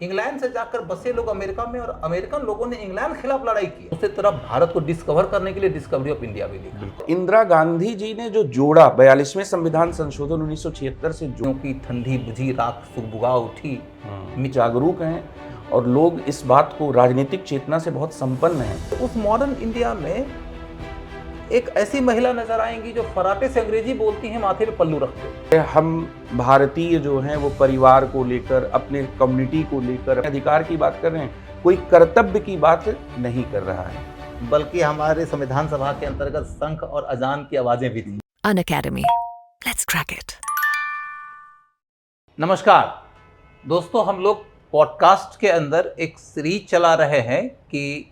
England से जाकर बसे लोग अमेरिका में और अमेरिकन लोगों ने इंग्लैंड के खिलाफ लड़ाई की। उसी तरह भारत को डिस्कवर करने के लिए डिस्कवरी ऑफ इंडिया भी लिखा। इंदिरा गांधी जी ने जो जोड़ा 42वें संविधान संशोधन 1976 से क्योंकि ठंडी बुझी राख सुगबुगा उठी में जागरूक हैं और लोग इस बात को राजनीतिक चेतना से बहुत संपन्न हैं। उस मॉडर्न इंडिया में एक ऐसी महिला नजर आएंगी जो फराटे से अंग्रेजी बोलती हैं, माथे पे पल्लू रखते। हम भारतीय जो हैं वो परिवार को लेकर, अपने कम्युनिटी को लेकर अधिकार की बात कर रहे हैं, कोई कर्तव्य की बात नहीं कर रहा है। बल्कि हमारे संविधान सभा के अंतर्गत शंख और अजान की आवाजें भी थी। Unacademy. Let's crack it. नमस्कार दोस्तों, हम लोग पॉडकास्ट के अंदर एक सीरीज चला रहे हैं कि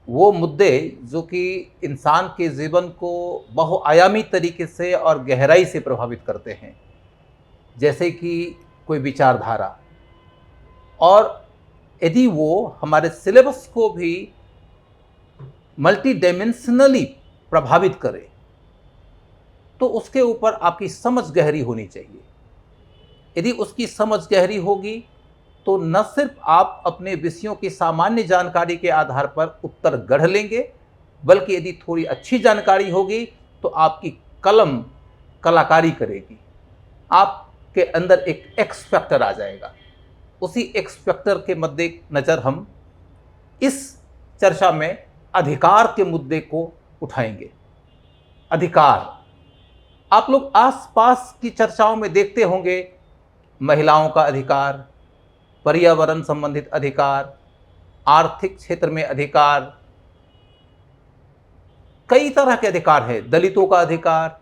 वो मुद्दे जो कि इंसान के जीवन को बहुआयामी तरीके से और गहराई से प्रभावित करते हैं, जैसे कि कोई विचारधारा, और यदि वो हमारे सिलेबस को भी मल्टी डायमेंशनली प्रभावित करे तो उसके ऊपर आपकी समझ गहरी होनी चाहिए। यदि उसकी समझ गहरी होगी तो न सिर्फ आप अपने विषयों की सामान्य जानकारी के आधार पर उत्तर गढ़ लेंगे, बल्कि यदि थोड़ी अच्छी जानकारी होगी तो आपकी कलम कलाकारी करेगी। आपके अंदर एक एक्स फैक्टर आ जाएगा। उसी एक्स फैक्टर के मद्देनजर हम इस चर्चा में अधिकार के मुद्दे को उठाएंगे। अधिकार, आप लोग आसपास की चर्चाओं में देखते होंगे, महिलाओं का अधिकार, पर्यावरण संबंधित अधिकार, आर्थिक क्षेत्र में अधिकार, कई तरह के अधिकार है। दलितों का अधिकार,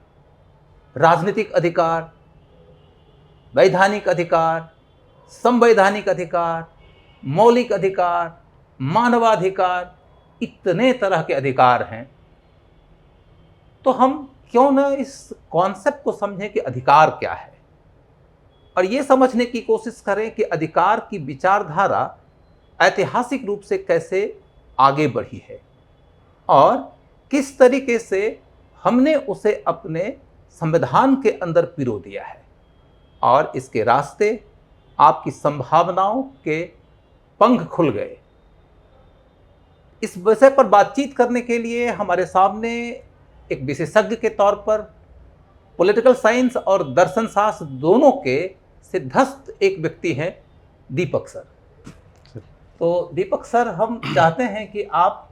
राजनीतिक अधिकार, वैधानिक अधिकार, संवैधानिक अधिकार, मौलिक अधिकार, मानवाधिकार, इतने तरह के अधिकार हैं। तो हम क्यों न इस कॉन्सेप्ट को समझें कि अधिकार क्या है, और ये समझने की कोशिश करें कि अधिकार की विचारधारा ऐतिहासिक रूप से कैसे आगे बढ़ी है और किस तरीके से हमने उसे अपने संविधान के अंदर पिरो दिया है, और इसके रास्ते आपकी संभावनाओं के पंख खुल गए। इस विषय पर बातचीत करने के लिए हमारे सामने एक विशेषज्ञ के तौर पर पॉलिटिकल साइंस और दर्शन शास्त्र दोनों के सिद्धस्त एक व्यक्ति हैं, दीपक सर। तो दीपक सर, हम चाहते हैं कि आप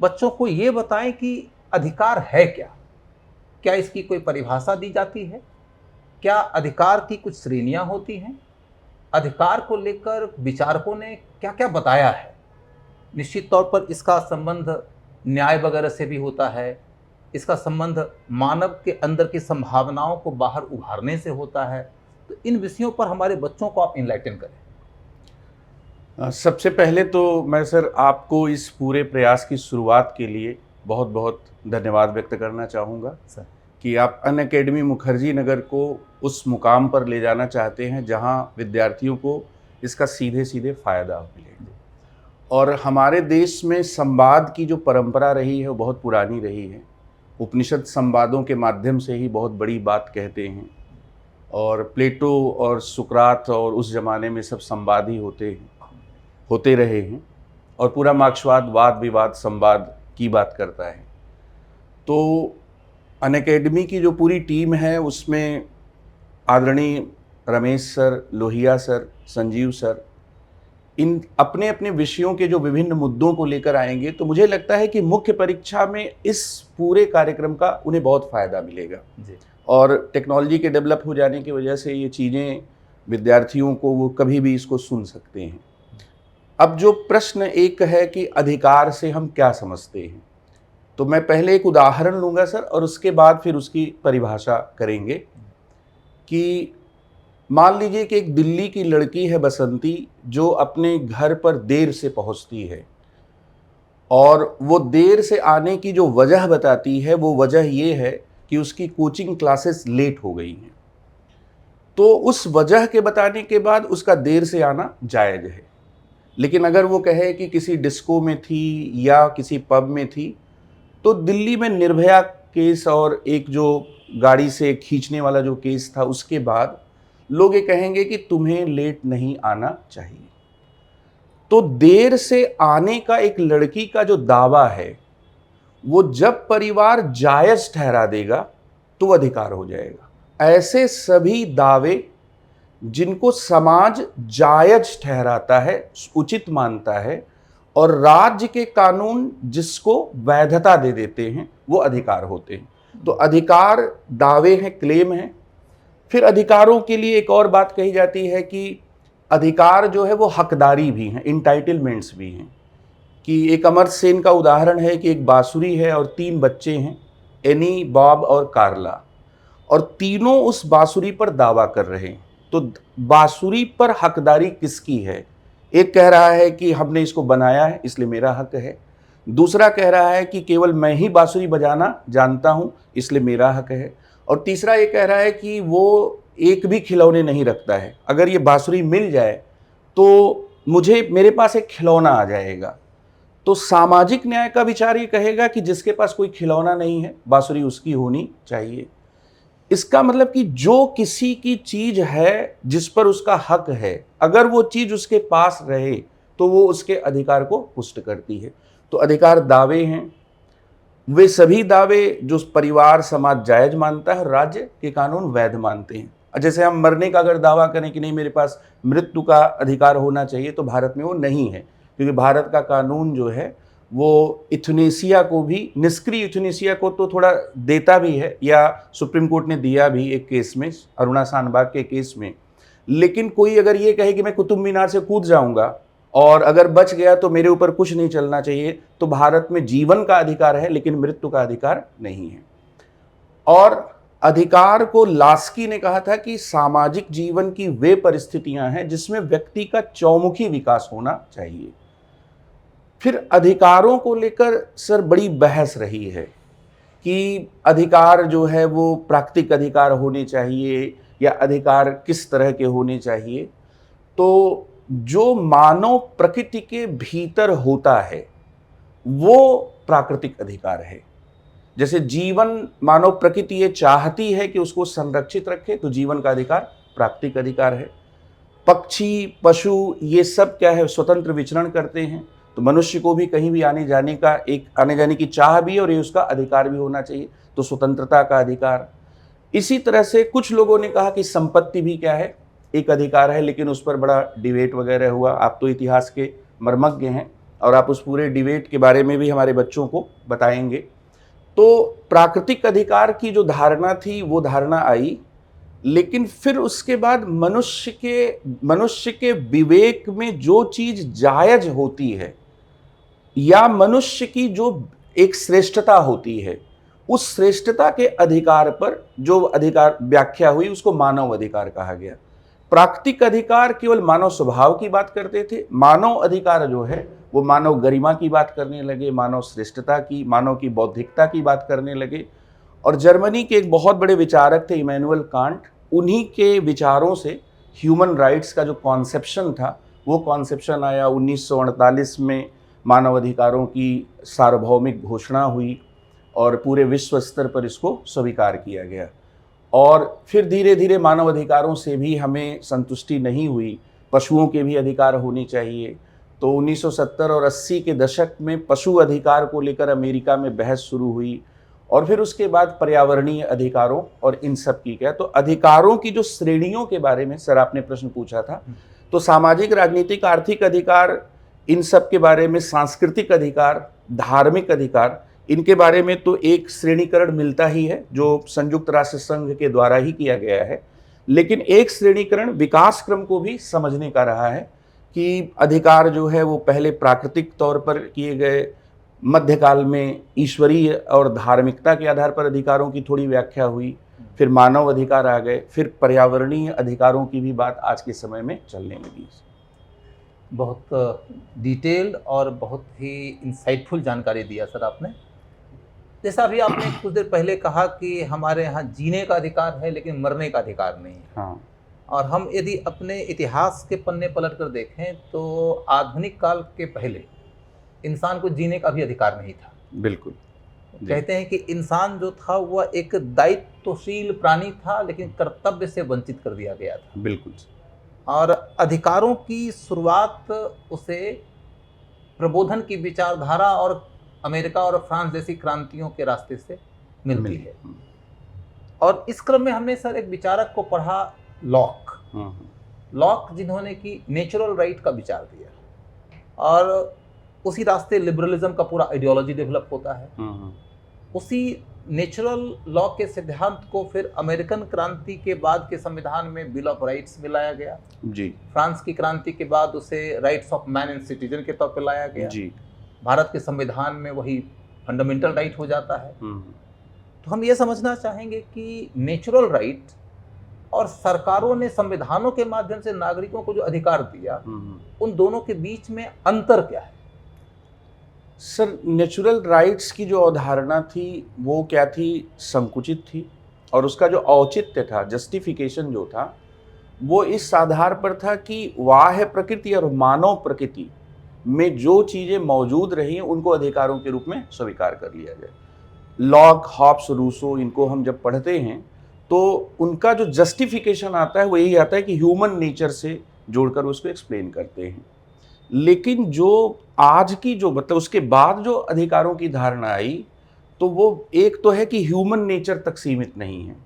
बच्चों को ये बताएं कि अधिकार है क्या, क्या इसकी कोई परिभाषा दी जाती है, क्या अधिकार की कुछ श्रेणियां होती हैं, अधिकार को लेकर विचारकों ने क्या क्या बताया है। निश्चित तौर पर इसका संबंध न्याय वगैरह से भी होता है, इसका संबंध मानव के अंदर की संभावनाओं को बाहर उभारने से होता है। तो इन विषयों पर हमारे बच्चों को आप इनलाइटन करें। सबसे पहले तो मैं सर आपको इस पूरे प्रयास की शुरुआत के लिए बहुत बहुत धन्यवाद व्यक्त करना चाहूँगा सर कि आप अनअकैडमी मुखर्जी नगर को उस मुकाम पर ले जाना चाहते हैं जहां विद्यार्थियों को इसका सीधे सीधे फ़ायदा मिले। और हमारे देश में संवाद की जो परंपरा रही है वो बहुत पुरानी रही है। उपनिषद संवादों के माध्यम से ही बहुत बड़ी बात कहते हैं, और प्लेटो और सुकरात और उस ज़माने में सब संवाद ही होते रहे हैं, और पूरा मार्क्सवाद वाद विवाद संवाद की बात करता है। तो अनअकैडमी की जो पूरी टीम है उसमें आदरणीय Ramesh sir, Lohia sir, Sanjeev sir, इन अपने अपने विषयों के जो विभिन्न मुद्दों को लेकर आएंगे। तो मुझे लगता है कि मुख्य परीक्षा में इस पूरे कार्यक्रम का उन्हें बहुत फ़ायदा मिलेगा जी। और टेक्नोलॉजी के डेवलप हो जाने की वजह से ये चीज़ें विद्यार्थियों को वो कभी भी इसको सुन सकते हैं। अब जो प्रश्न एक है कि अधिकार से हम क्या समझते हैं, तो मैं पहले एक उदाहरण लूँगा सर, और उसके बाद फिर उसकी परिभाषा करेंगे। कि मान लीजिए कि एक दिल्ली की लड़की है बसंती, जो अपने घर पर देर से पहुंचती है, और वो देर से आने की जो वजह बताती है वो वजह ये है कि उसकी कोचिंग क्लासेस लेट हो गई हैं। तो उस वजह के बताने के बाद उसका देर से आना जायज़ है। लेकिन अगर वो कहे कि किसी डिस्को में थी या किसी पब में थी, तो दिल्ली में निर्भया केस और एक जो गाड़ी से खींचने वाला जो केस था उसके बाद लोग ये कहेंगे कि तुम्हें लेट नहीं आना चाहिए। तो देर से आने का एक लड़की का जो दावा है, वो जब परिवार जायज ठहरा देगा तो अधिकार हो जाएगा। ऐसे सभी दावे जिनको समाज जायज ठहराता है, उचित मानता है, और राज्य के कानून जिसको वैधता दे देते हैं, वो अधिकार होते हैं। तो अधिकार दावे हैं, क्लेम हैं। फिर अधिकारों के लिए एक और बात कही जाती है कि अधिकार जो है वो हकदारी भी हैं, इंटाइटलमेंट्स भी हैं। कि एक अमर्त्य सेन का उदाहरण है कि एक बांसुरी है और 3 बच्चे हैं, एनी, बॉब और कार्ला, और तीनों उस बांसुरी पर दावा कर रहे हैं। तो बांसुरी पर हकदारी किसकी है? एक कह रहा है कि हमने इसको बनाया है इसलिए मेरा हक है, दूसरा कह रहा है कि केवल मैं ही बांसुरी बजाना जानता हूं इसलिए मेरा हक है, और तीसरा ये कह रहा है कि वो एक भी खिलौने नहीं रखता है, अगर ये बांसुरी मिल जाए तो मेरे पास एक खिलौना आ जाएगा। तो सामाजिक न्याय का विचार ये कहेगा कि जिसके पास कोई खिलौना नहीं है, बांसुरी उसकी होनी चाहिए। इसका मतलब कि जो किसी की चीज है जिस पर उसका हक है, अगर वो चीज उसके पास रहे तो वो उसके अधिकार को पुष्ट करती है। तो अधिकार दावे हैं, वे सभी दावे जो परिवार समाज जायज मानता है और राज्य के कानून वैध मानते हैं। जैसे हम मरने का अगर दावा करें कि नहीं मेरे पास मृत्यु का अधिकार होना चाहिए, तो भारत में वो नहीं है, क्योंकि भारत का कानून जो है वो इथनेसिया को भी, निष्क्रिय इथनेसिया को तो थोड़ा देता भी है, या सुप्रीम कोर्ट ने दिया भी एक केस में, अरुणा शानबाग के केस में। लेकिन कोई अगर ये कहे कि मैं कुतुब मीनार से कूद जाऊंगा और अगर बच गया तो मेरे ऊपर कुछ नहीं चलना चाहिए, तो भारत में जीवन का अधिकार है लेकिन मृत्यु का अधिकार नहीं है। और अधिकार को लास्की ने कहा था कि सामाजिक जीवन की वे परिस्थितियां हैं जिसमें व्यक्ति का चौमुखी विकास होना चाहिए। फिर अधिकारों को लेकर सर बड़ी बहस रही है कि अधिकार जो है वो प्राकृतिक अधिकार होने चाहिए या अधिकार किस तरह के होने चाहिए। तो जो मानव प्रकृति के भीतर होता है वो प्राकृतिक अधिकार है। जैसे जीवन, मानव प्रकृति ये चाहती है कि उसको संरक्षित रखे, तो जीवन का अधिकार प्राकृतिक अधिकार है। पक्षी, पशु ये सब क्या है, स्वतंत्र विचरण करते हैं, तो मनुष्य को भी कहीं भी आने जाने की चाह भी है और ये उसका अधिकार भी होना चाहिए, तो स्वतंत्रता का अधिकार। इसी तरह से कुछ लोगों ने कहा कि संपत्ति भी क्या है, एक अधिकार है, लेकिन उस पर बड़ा डिबेट वगैरह हुआ। आप तो इतिहास के मर्मज्ञ हैं और आप उस पूरे डिबेट के बारे में भी हमारे बच्चों को बताएंगे। तो प्राकृतिक अधिकार की जो धारणा थी वो धारणा आई, लेकिन फिर उसके बाद मनुष्य के विवेक में जो चीज जायज होती है या मनुष्य की जो एक श्रेष्ठता होती है, उस श्रेष्ठता के अधिकार पर जो अधिकार व्याख्या हुई उसको मानव अधिकार कहा गया। प्राकृतिक अधिकार केवल मानव स्वभाव की बात करते थे, मानव अधिकार जो है वो मानव गरिमा की बात करने लगे, मानव श्रेष्ठता की, मानव की बौद्धिकता की बात करने लगे। और जर्मनी के एक बहुत बड़े विचारक थे इमैनुअल कांट, उन्हीं के विचारों से ह्यूमन राइट्स का जो कॉन्सेप्शन था वो कॉन्सेप्शन आया। 1948 में मानव अधिकारों की सार्वभौमिक घोषणा हुई और पूरे विश्व स्तर पर इसको स्वीकार किया गया। और फिर धीरे धीरे मानव अधिकारों से भी हमें संतुष्टि नहीं हुई, पशुओं के भी अधिकार होने चाहिए। तो 1970 और 80 के दशक में पशु अधिकार को लेकर अमेरिका में बहस शुरू हुई, और फिर उसके बाद पर्यावरणीय अधिकारों और इन सब की क्या। तो अधिकारों की जो श्रेणियों के बारे में सर आपने प्रश्न पूछा था, तो सामाजिक, राजनीतिक, आर्थिक अधिकार, इन सब के बारे में, सांस्कृतिक अधिकार, धार्मिक अधिकार, इनके बारे में तो एक श्रेणीकरण मिलता ही है जो संयुक्त राष्ट्र संघ के द्वारा ही किया गया है। लेकिन एक श्रेणीकरण विकास क्रम को भी समझने का रहा है कि अधिकार जो है वो पहले प्राकृतिक तौर पर किए गए, मध्यकाल में ईश्वरीय और धार्मिकता के आधार पर अधिकारों की थोड़ी व्याख्या हुई, फिर मानव अधिकार आ गए, फिर पर्यावरणीय अधिकारों की भी बात आज के समय में चलने लगी। बहुत डिटेल्ड और बहुत ही इंसाइटफुल जानकारी दिया सर आपने। जैसा अभी आपने कुछ देर पहले कहा कि हमारे यहाँ जीने का अधिकार है लेकिन मरने का अधिकार नहीं है। हाँ। और हम यदि अपने इतिहास के पन्ने पलट कर देखें तो आधुनिक काल के पहले इंसान को जीने का भी अधिकार नहीं था। बिल्कुल। कहते हैं कि इंसान जो था वह एक दायित्वशील प्राणी था, लेकिन कर्तव्य से वंचित कर दिया गया था। बिल्कुल। और अधिकारों की शुरुआत उसे प्रबोधन की विचारधारा और अमेरिका और फ्रांस जैसी क्रांतियों के रास्ते से मिलती है। और इस क्रम में हमने सर एक विचारक को पढ़ा, लॉक। लॉक जिन्होंने कि नेचुरल राइट का विचार दिया और उसी रास्ते लिबरलिज्म का पूरा आइडियोलॉजी डेवलप होता है। उसी नेचुरल लॉ के सिद्धांत को फिर अमेरिकन क्रांति के बाद के संविधान में बिल ऑफ राइट्स में लाया गया जी। फ्रांस की क्रांति के बाद उसे rights of man and citizen के तौर पर लाया गया जी। भारत के संविधान में वही फंडामेंटल राइट हो जाता है। तो हम ये समझना चाहेंगे कि नेचुरल राइट और सरकारों ने संविधानों के माध्यम से नागरिकों को जो अधिकार दिया, उन दोनों के बीच में अंतर क्या है? सर, नेचुरल राइट्स की जो अवधारणा थी वो क्या थी? संकुचित थी, और उसका जो औचित्य था, जस्टिफिकेशन जो था, वो इस आधार पर था कि बाह्य प्रकृति और मानव प्रकृति में जो चीज़ें मौजूद रही उनको अधिकारों के रूप में स्वीकार कर लिया जाए। लॉक, हॉब्स, रूसो, इनको हम जब पढ़ते हैं तो उनका जो जस्टिफिकेशन आता है वो यही आता है कि ह्यूमन नेचर से जोड़कर उसको एक्सप्लेन करते हैं। लेकिन जो आज की जो मतलब उसके बाद जो अधिकारों की धारणा आई, तो वो एक तो है कि ह्यूमन नेचर तक सीमित नहीं है।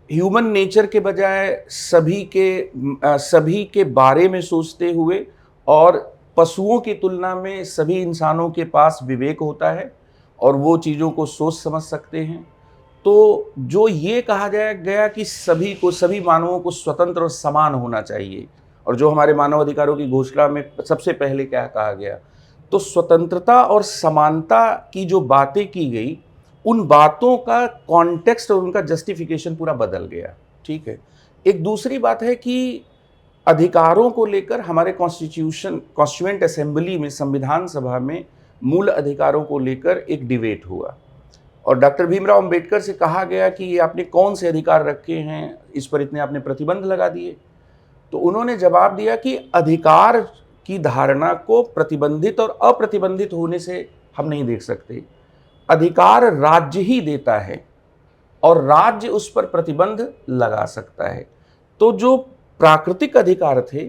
ह्यूमन नेचर के बजाय सभी के बारे में सोचते हुए, और पशुओं की तुलना में सभी इंसानों के पास विवेक होता है और वो चीज़ों को सोच समझ सकते हैं। तो जो ये कहा गया कि सभी मानवों को स्वतंत्र और समान होना चाहिए, और जो हमारे मानव अधिकारों की घोषणा में सबसे पहले क्या कहा गया, तो स्वतंत्रता और समानता की जो बातें की गई, उन बातों का कॉन्टेक्स्ट और उनका जस्टिफिकेशन पूरा बदल गया। ठीक है। एक दूसरी बात है कि अधिकारों को लेकर हमारे कॉन्स्टिट्यूएंट असेंबली में, संविधान सभा में मूल अधिकारों को लेकर एक डिबेट हुआ, और डॉक्टर भीमराव अंबेडकर से कहा गया कि ये आपने कौन से अधिकार रखे हैं, इस पर इतने आपने प्रतिबंध लगा दिए। तो उन्होंने जवाब दिया कि अधिकार की धारणा को प्रतिबंधित और अप्रतिबंधित होने से हम नहीं देख सकते। अधिकार राज्य ही देता है और राज्य उस पर प्रतिबंध लगा सकता है। तो जो प्राकृतिक अधिकार थे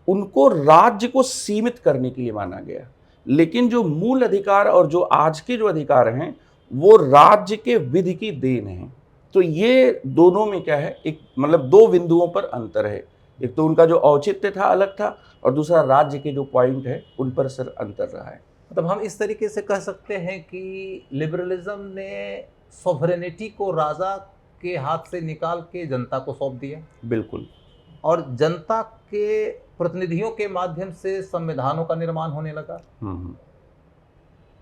उनको राज्य को सीमित करने के लिए माना गया, लेकिन जो मूल अधिकार और जो आज के जो अधिकार हैं वो राज्य के विधि की देन है। तो ये दोनों में क्या है, एक मतलब दो बिंदुओं पर अंतर है। एक तो उनका जो औचित्य था अलग था, और दूसरा राज्य के जो पॉइंट है उन पर सर अंतर रहा है। मतलब हम इस तरीके से कह सकते हैं कि लिबरलिज्म ने सॉवरेनिटी को राजा के हाथ से निकाल के जनता को सौंप दिया। बिल्कुल। और जनता के प्रतिनिधियों के माध्यम से संविधानों का निर्माण होने लगा,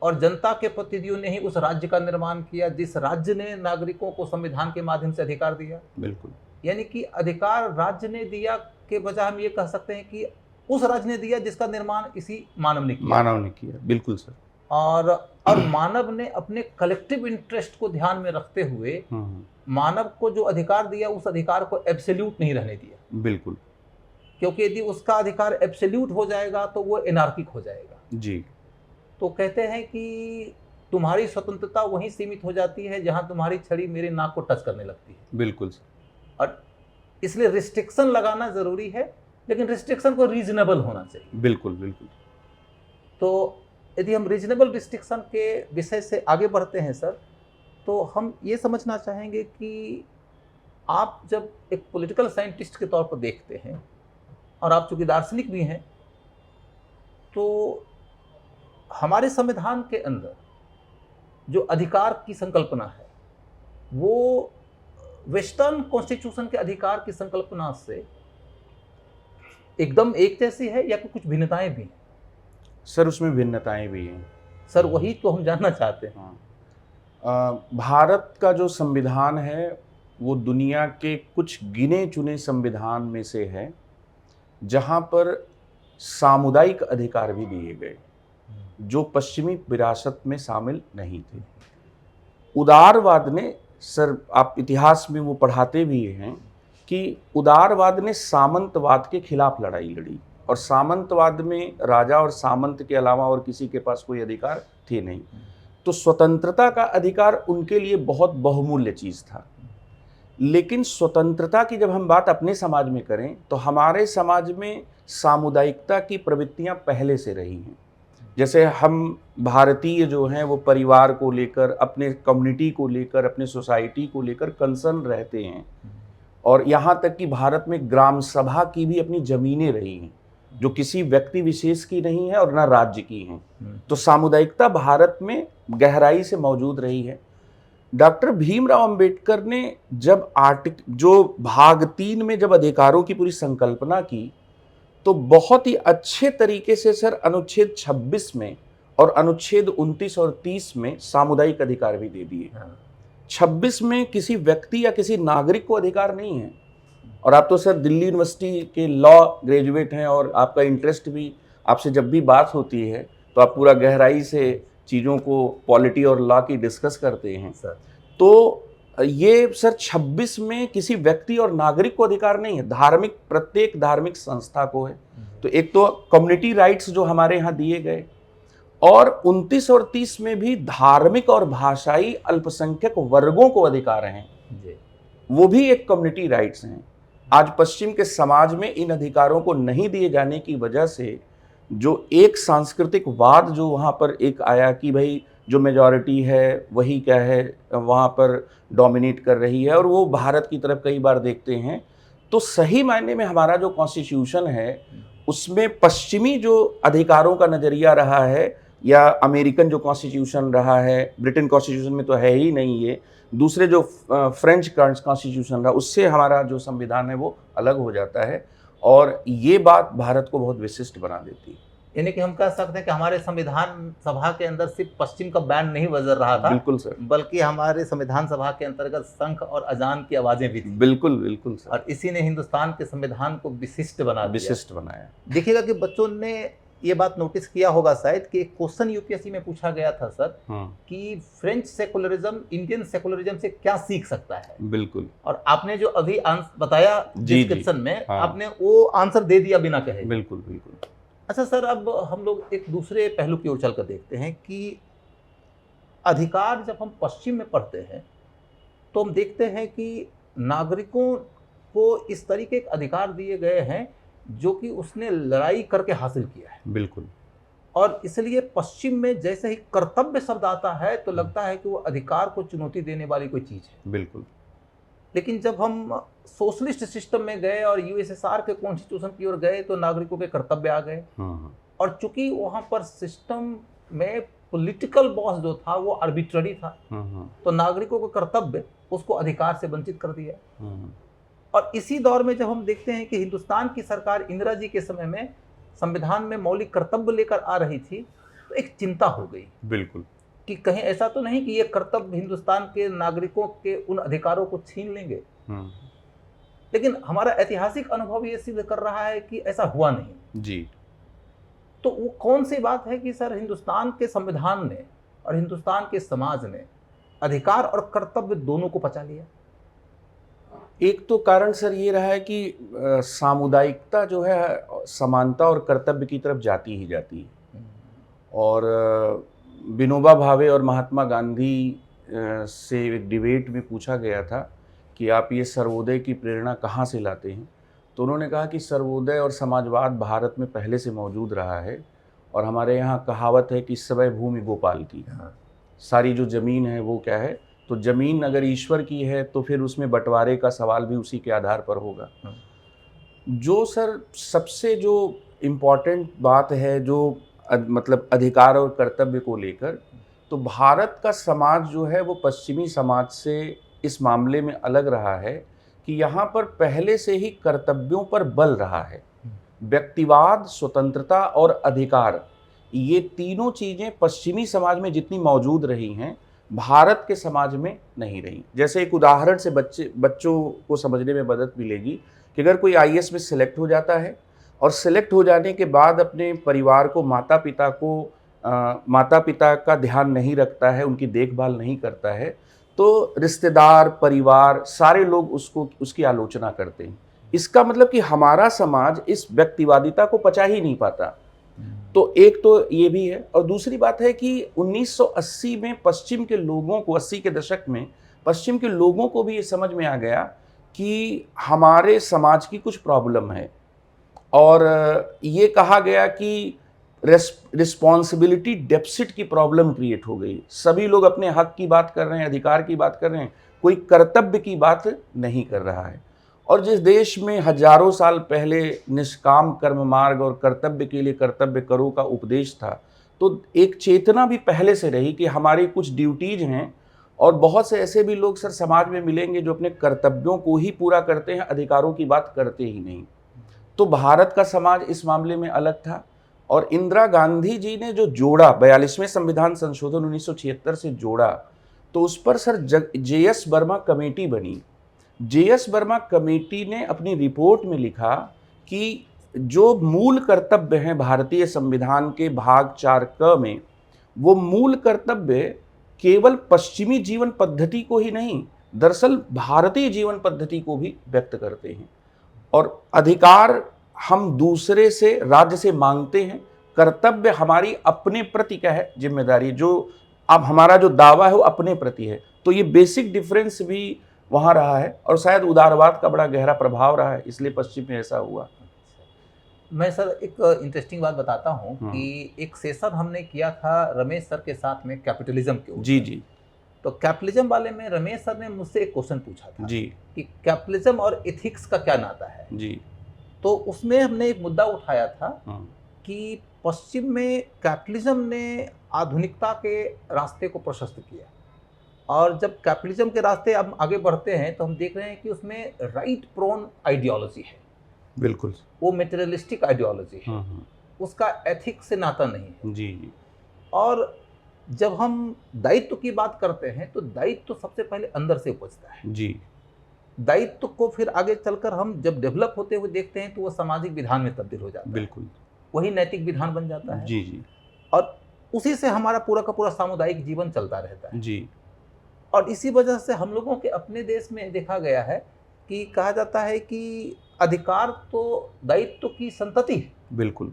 और जनता के प्रतिनिधियों ने ही उस राज्य का निर्माण किया जिस राज्य ने नागरिकों को संविधान के माध्यम से अधिकार दिया। बिल्कुल। यानी कि अधिकार राज्य ने दिया के बजाय हम ये कह सकते हैं कि उस राज्य ने दिया जिसका निर्माण इसी मानव ने किया। बिल्कुल सर। और मानव ने अपने कलेक्टिव इंटरेस्ट को ध्यान में रखते हुए मानव को जो अधिकार दिया, उस अधिकार को एब्सोल्यूट नहीं रहने दिया। बिल्कुल। क्योंकि यदि उसका अधिकार एब्सोल्यूट हो जाएगा तो वो एनार्किक हो जाएगा। जी। तो कहते हैं कि तुम्हारी स्वतंत्रता वहीं सीमित हो जाती है जहां तुम्हारी छड़ी मेरे नाक को टच करने लगती है। बिल्कुल। और इसलिए रिस्ट्रिक्शन लगाना जरूरी है, लेकिन रिस्ट्रिक्शन को रीजनेबल होना चाहिए। बिल्कुल बिल्कुल। तो यदि हम रीजनेबल रिस्ट्रिक्शन के विषय से आगे बढ़ते हैं सर, तो हम ये समझना चाहेंगे कि आप जब एक पॉलिटिकल साइंटिस्ट के तौर पर देखते हैं, और आप चूंकि दार्शनिक भी हैं, तो हमारे संविधान के अंदर जो अधिकार की संकल्पना है वो वेस्टर्न कॉन्स्टिट्यूशन के अधिकार की संकल्पना से एकदम एक जैसी है या कुछ भिन्नताएं भी हैं? सर, उसमें भिन्नताएं भी हैं। सर, वही तो हम जानना चाहते हैं। भारत का जो संविधान है वो दुनिया के कुछ गिने चुने संविधान में से है जहां पर सामुदायिक अधिकार भी दिए गए जो पश्चिमी विरासत में शामिल नहीं थे। उदारवाद ने, सर आप इतिहास में वो पढ़ाते भी हैं कि उदारवाद ने सामंतवाद के खिलाफ लड़ाई लड़ी, और सामंतवाद में राजा और सामंत के अलावा और किसी के पास कोई अधिकार थे नहीं। तो स्वतंत्रता का अधिकार उनके लिए बहुत बहुमूल्य चीज़ था। लेकिन स्वतंत्रता की जब हम बात अपने समाज में करें तो हमारे समाज में सामुदायिकता की प्रवृत्तियां पहले से रही हैं। जैसे हम भारतीय जो हैं वो परिवार को लेकर, अपने कम्युनिटी को लेकर, अपने सोसाइटी को लेकर कंसर्न रहते हैं, और यहाँ तक कि भारत में ग्राम सभा की भी अपनी जमीनें रही हैं जो किसी व्यक्ति विशेष की नहीं है और ना राज्य की हैं। तो सामुदायिकता भारत में गहराई से मौजूद रही है। डॉक्टर भीमराव अंबेडकर ने जब जो भाग 3 में जब अधिकारों की पूरी संकल्पना की, तो बहुत ही अच्छे तरीके से सर अनुच्छेद 26 में और अनुच्छेद 29 और 30 में सामुदायिक अधिकार भी दे दिए। 26 में किसी व्यक्ति या किसी नागरिक को अधिकार नहीं है, और आप तो सर दिल्ली यूनिवर्सिटी के लॉ ग्रेजुएट हैं और आपका इंटरेस्ट भी, आपसे जब भी बात होती है तो आप पूरा गहराई से चीज़ों को, पॉलिटी और लॉ की डिस्कस करते हैं सर। तो ये सर 26 में किसी व्यक्ति और नागरिक को अधिकार नहीं है, धार्मिक, प्रत्येक धार्मिक संस्था को है। तो एक तो कम्युनिटी राइट्स जो हमारे यहाँ दिए गए, और 29 और 30 में भी धार्मिक और भाषाई अल्पसंख्यक वर्गों को अधिकार हैं, वो भी एक कम्युनिटी राइट्स हैं। आज पश्चिम के समाज में इन अधिकारों को नहीं दिए जाने की वजह से जो एक सांस्कृतिक वाद जो वहाँ पर एक आया कि भाई जो मेजॉरिटी है वही क्या है वहाँ पर डोमिनेट कर रही है, और वो भारत की तरफ कई बार देखते हैं। तो सही मायने में हमारा जो कॉन्स्टिट्यूशन है उसमें पश्चिमी जो अधिकारों का नज़रिया रहा है, या अमेरिकन जो कॉन्स्टिट्यूशन रहा है, ब्रिटेन कॉन्स्टिट्यूशन में तो है ही नहीं ये, दूसरे जो फ्रेंच कॉन्स्टिट्यूशन रहा, उससे हमारा जो संविधान है वो अलग हो जाता है, और ये बात भारत को बहुत विशिष्ट बना देती है। यानी कि हम कह सकते हैं कि हमारे संविधान सभा के अंदर सिर्फ पश्चिम का बैंड नहीं बज रहा था, बिल्कुल सर, बल्कि हमारे संविधान सभा के अंतर्गत शंख और अजान की आवाजें भी थी। बिल्कुल बिल्कुल सर, और इसी ने हिंदुस्तान के संविधान को विशिष्ट बनाया। देखिएगा कि बच्चों ने ये बात नोटिस किया होगा शायद कि एक क्वेश्चन यूपीएससी में पूछा गया था सर कि फ्रेंच सेकुलरिज्म इंडियन सेकुलरिज्म से क्या सीख सकता है। बिल्कुल, और आपने जो अभी बताया डिस्क्रिप्शन में, हाँ। आपने वो आंसर दे दिया बिना कहे। बिल्कुल बिल्कुल। अच्छा सर, अब हम लोग एक दूसरे पहलू की ओर चलकर देखते हैं कि अधिकार जब हम पश्चिम में पढ़ते हैं तो हम देखते हैं कि नागरिकों को इस तरीके के अधिकार दिए गए हैं जो कि उसने लड़ाई करके हासिल किया है। बिल्कुल। और इसलिए पश्चिम में जैसे ही कर्तव्य शब्द आता है तो लगता है कि वो अधिकार को चुनौती देने वाली कोई चीज़ है। बिल्कुल। लेकिन जब हम सोशलिस्ट सिस्टम में गए और यूएसएसआर के कॉन्स्टिट्यूशन की ओर गए तो नागरिकों के कर्तव्य आ गए। और चूंकि वहाँ पर सिस्टम में पॉलिटिकल बॉस जो था वो आर्बिट्ररी था, तो नागरिकों का कर्तव्य उसको अधिकार से वंचित कर दिया। और इसी दौर में जब हम देखते हैं कि हिंदुस्तान की सरकार इंदिरा जी के समय में संविधान में मौलिक कर्तव्य लेकर आ रही थी, तो एक चिंता हो गई। बिल्कुल, कि कहीं ऐसा तो नहीं कि ये कर्तव्य हिंदुस्तान के नागरिकों के उन अधिकारों को छीन लेंगे। लेकिन हमारा ऐतिहासिक अनुभव ये सिद्ध कर रहा है कि ऐसा हुआ नहीं जी। तो वो कौन सी बात है कि सर हिंदुस्तान के संविधान ने और हिंदुस्तान के समाज ने अधिकार और कर्तव्य दोनों को पचा लिया? एक तो कारण सर ये रहा है कि सामुदायिकता जो है समानता और कर्तव्य की तरफ जाती ही जाती है। और विनोबा भावे और महात्मा गांधी से एक डिबेट में पूछा गया था कि आप ये सर्वोदय की प्रेरणा कहाँ से लाते हैं, तो उन्होंने कहा कि सर्वोदय और समाजवाद भारत में पहले से मौजूद रहा है, और हमारे यहाँ कहावत है कि सबय भूमि गोपाल की। सारी जो ज़मीन है वो क्या है, तो ज़मीन अगर ईश्वर की है तो फिर उसमें बंटवारे का सवाल भी उसी के आधार पर होगा। जो सर सबसे जो इम्पॉर्टेंट बात है जो मतलब अधिकार और कर्तव्य को लेकर, तो भारत का समाज जो है वो पश्चिमी समाज से इस मामले में अलग रहा है कि यहाँ पर पहले से ही कर्तव्यों पर बल रहा है। व्यक्तिवाद, स्वतंत्रता और अधिकार, ये तीनों चीज़ें पश्चिमी समाज में जितनी मौजूद रही हैं भारत के समाज में नहीं रही। जैसे एक उदाहरण से बच्चों को समझने में मदद मिलेगी कि अगर कोई आईएएस में सिलेक्ट हो जाता है और सिलेक्ट हो जाने के बाद अपने परिवार को, माता पिता का ध्यान नहीं रखता है, उनकी देखभाल नहीं करता है, तो रिश्तेदार, परिवार, सारे लोग उसकी आलोचना करते हैं। इसका मतलब कि हमारा समाज इस व्यक्तिवादिता को पचा ही नहीं पाता। तो एक तो ये भी है, और दूसरी बात है कि 1980 में पश्चिम के लोगों को, 80 के दशक में पश्चिम के लोगों को भी ये समझ में आ गया कि हमारे समाज की कुछ प्रॉब्लम है, और ये कहा गया कि रिस्पॉन्सिबिलिटी डेफिसिट की प्रॉब्लम क्रिएट हो गई। सभी लोग अपने हक की बात कर रहे हैं, अधिकार की बात कर रहे हैं, कोई कर्तव्य की बात नहीं कर रहा है। और जिस देश में हजारों साल पहले निष्काम कर्म मार्ग और कर्तव्य के लिए कर्तव्य करो का उपदेश था, तो एक चेतना भी पहले से रही कि हमारी कुछ ड्यूटीज हैं। और बहुत से ऐसे भी लोग सर समाज में मिलेंगे जो अपने कर्तव्यों को ही पूरा करते हैं, अधिकारों की बात करते ही नहीं। तो भारत का समाज इस मामले में अलग था। और इंदिरा गांधी जी ने जो जोड़ा, 42वें संविधान संशोधन 1976 से जोड़ा, तो उस पर सर जे.एस. वर्मा कमेटी बनी। जे.एस. वर्मा कमेटी ने अपनी रिपोर्ट में लिखा कि जो मूल कर्तव्य हैं भारतीय संविधान के भाग 4 में, वो मूल कर्तव्य केवल पश्चिमी जीवन पद्धति को ही नहीं, दरअसल भारतीय जीवन पद्धति को भी व्यक्त करते हैं। और अधिकार हम दूसरे से, राज्य से मांगते हैं, कर्तव्य हमारी अपने प्रति का है जिम्मेदारी, जो अब हमारा जो दावा है वो अपने प्रति है। तो ये बेसिक डिफरेंस भी वहाँ रहा है, और शायद उदारवाद का बड़ा गहरा प्रभाव रहा है, इसलिए पश्चिम में ऐसा हुआ। मैं सर एक इंटरेस्टिंग बात बताता हूँ कि एक सेशन हमने किया था रमेश सर के साथ में कैपिटलिज्म के ऊपर। जी जी तो कैपिटलिज्म वाले में रमेश सर ने मुझसे एक क्वेश्चन पूछा था जी कि कैपिटलिज्म और एथिक्स का क्या नाता है। जी तो उसमें हमने एक मुद्दा उठाया था हाँ कि पश्चिम में कैपिटलिज्म ने आधुनिकता के रास्ते को प्रशस्त किया, और जब कैपिटलिज्म के रास्ते अब आगे बढ़ते हैं तो हम देख रहे हैं कि उसमें राइट प्रोन आइडियोलॉजी है, बिल्कुल। वो मेटेरियलिस्टिक आइडियोलॉजी है, हाँ उसका एथिक्स से नाता नहीं है। जी जी और जब हम दायित्व की बात करते हैं तो दायित्व सबसे पहले अंदर से उपजता है। जी दायित्व को फिर आगे चलकर हम जब डेवलप होते हुए देखते हैं तो वो सामाजिक विधान में तब्दील हो जाता है, बिल्कुल। वही नैतिक विधान बन जाता है। जी जी और उसी से हमारा पूरा का पूरा सामुदायिक जीवन चलता रहता है। जी और इसी वजह से हम लोगों के अपने देश में देखा गया है कि कहा जाता है कि अधिकार तो दायित्व की संतति है। बिल्कुल।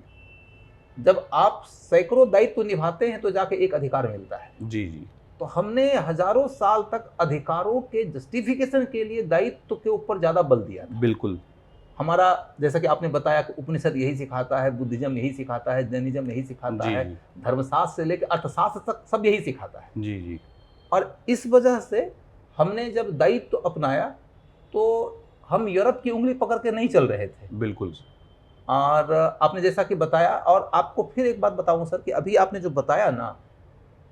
जब आप सैकड़ों दायित्व निभाते हैं तो जाके एक अधिकार मिलता है। जी जी तो हमने हजारों साल तक अधिकारों के जस्टिफिकेशन के लिए दायित्व के ऊपर ज्यादा बल दिया था। बिल्कुल। हमारा जैसा कि आपने बताया कि उपनिषद यही सिखाता है, बुद्धिज्म यही सिखाता है, जैनिज्म यही सिखाता जी है, जी धर्मशास्त्र से लेकर अर्थशास्त्र तक सब यही सिखाता है। जी जी और इस वजह से हमने जब दायित्व अपनाया तो हम यूरोप की उंगली पकड़ के नहीं चल रहे थे। बिल्कुल। और आपने जैसा कि बताया, और आपको फिर एक बात बताऊं सर कि अभी आपने जो बताया ना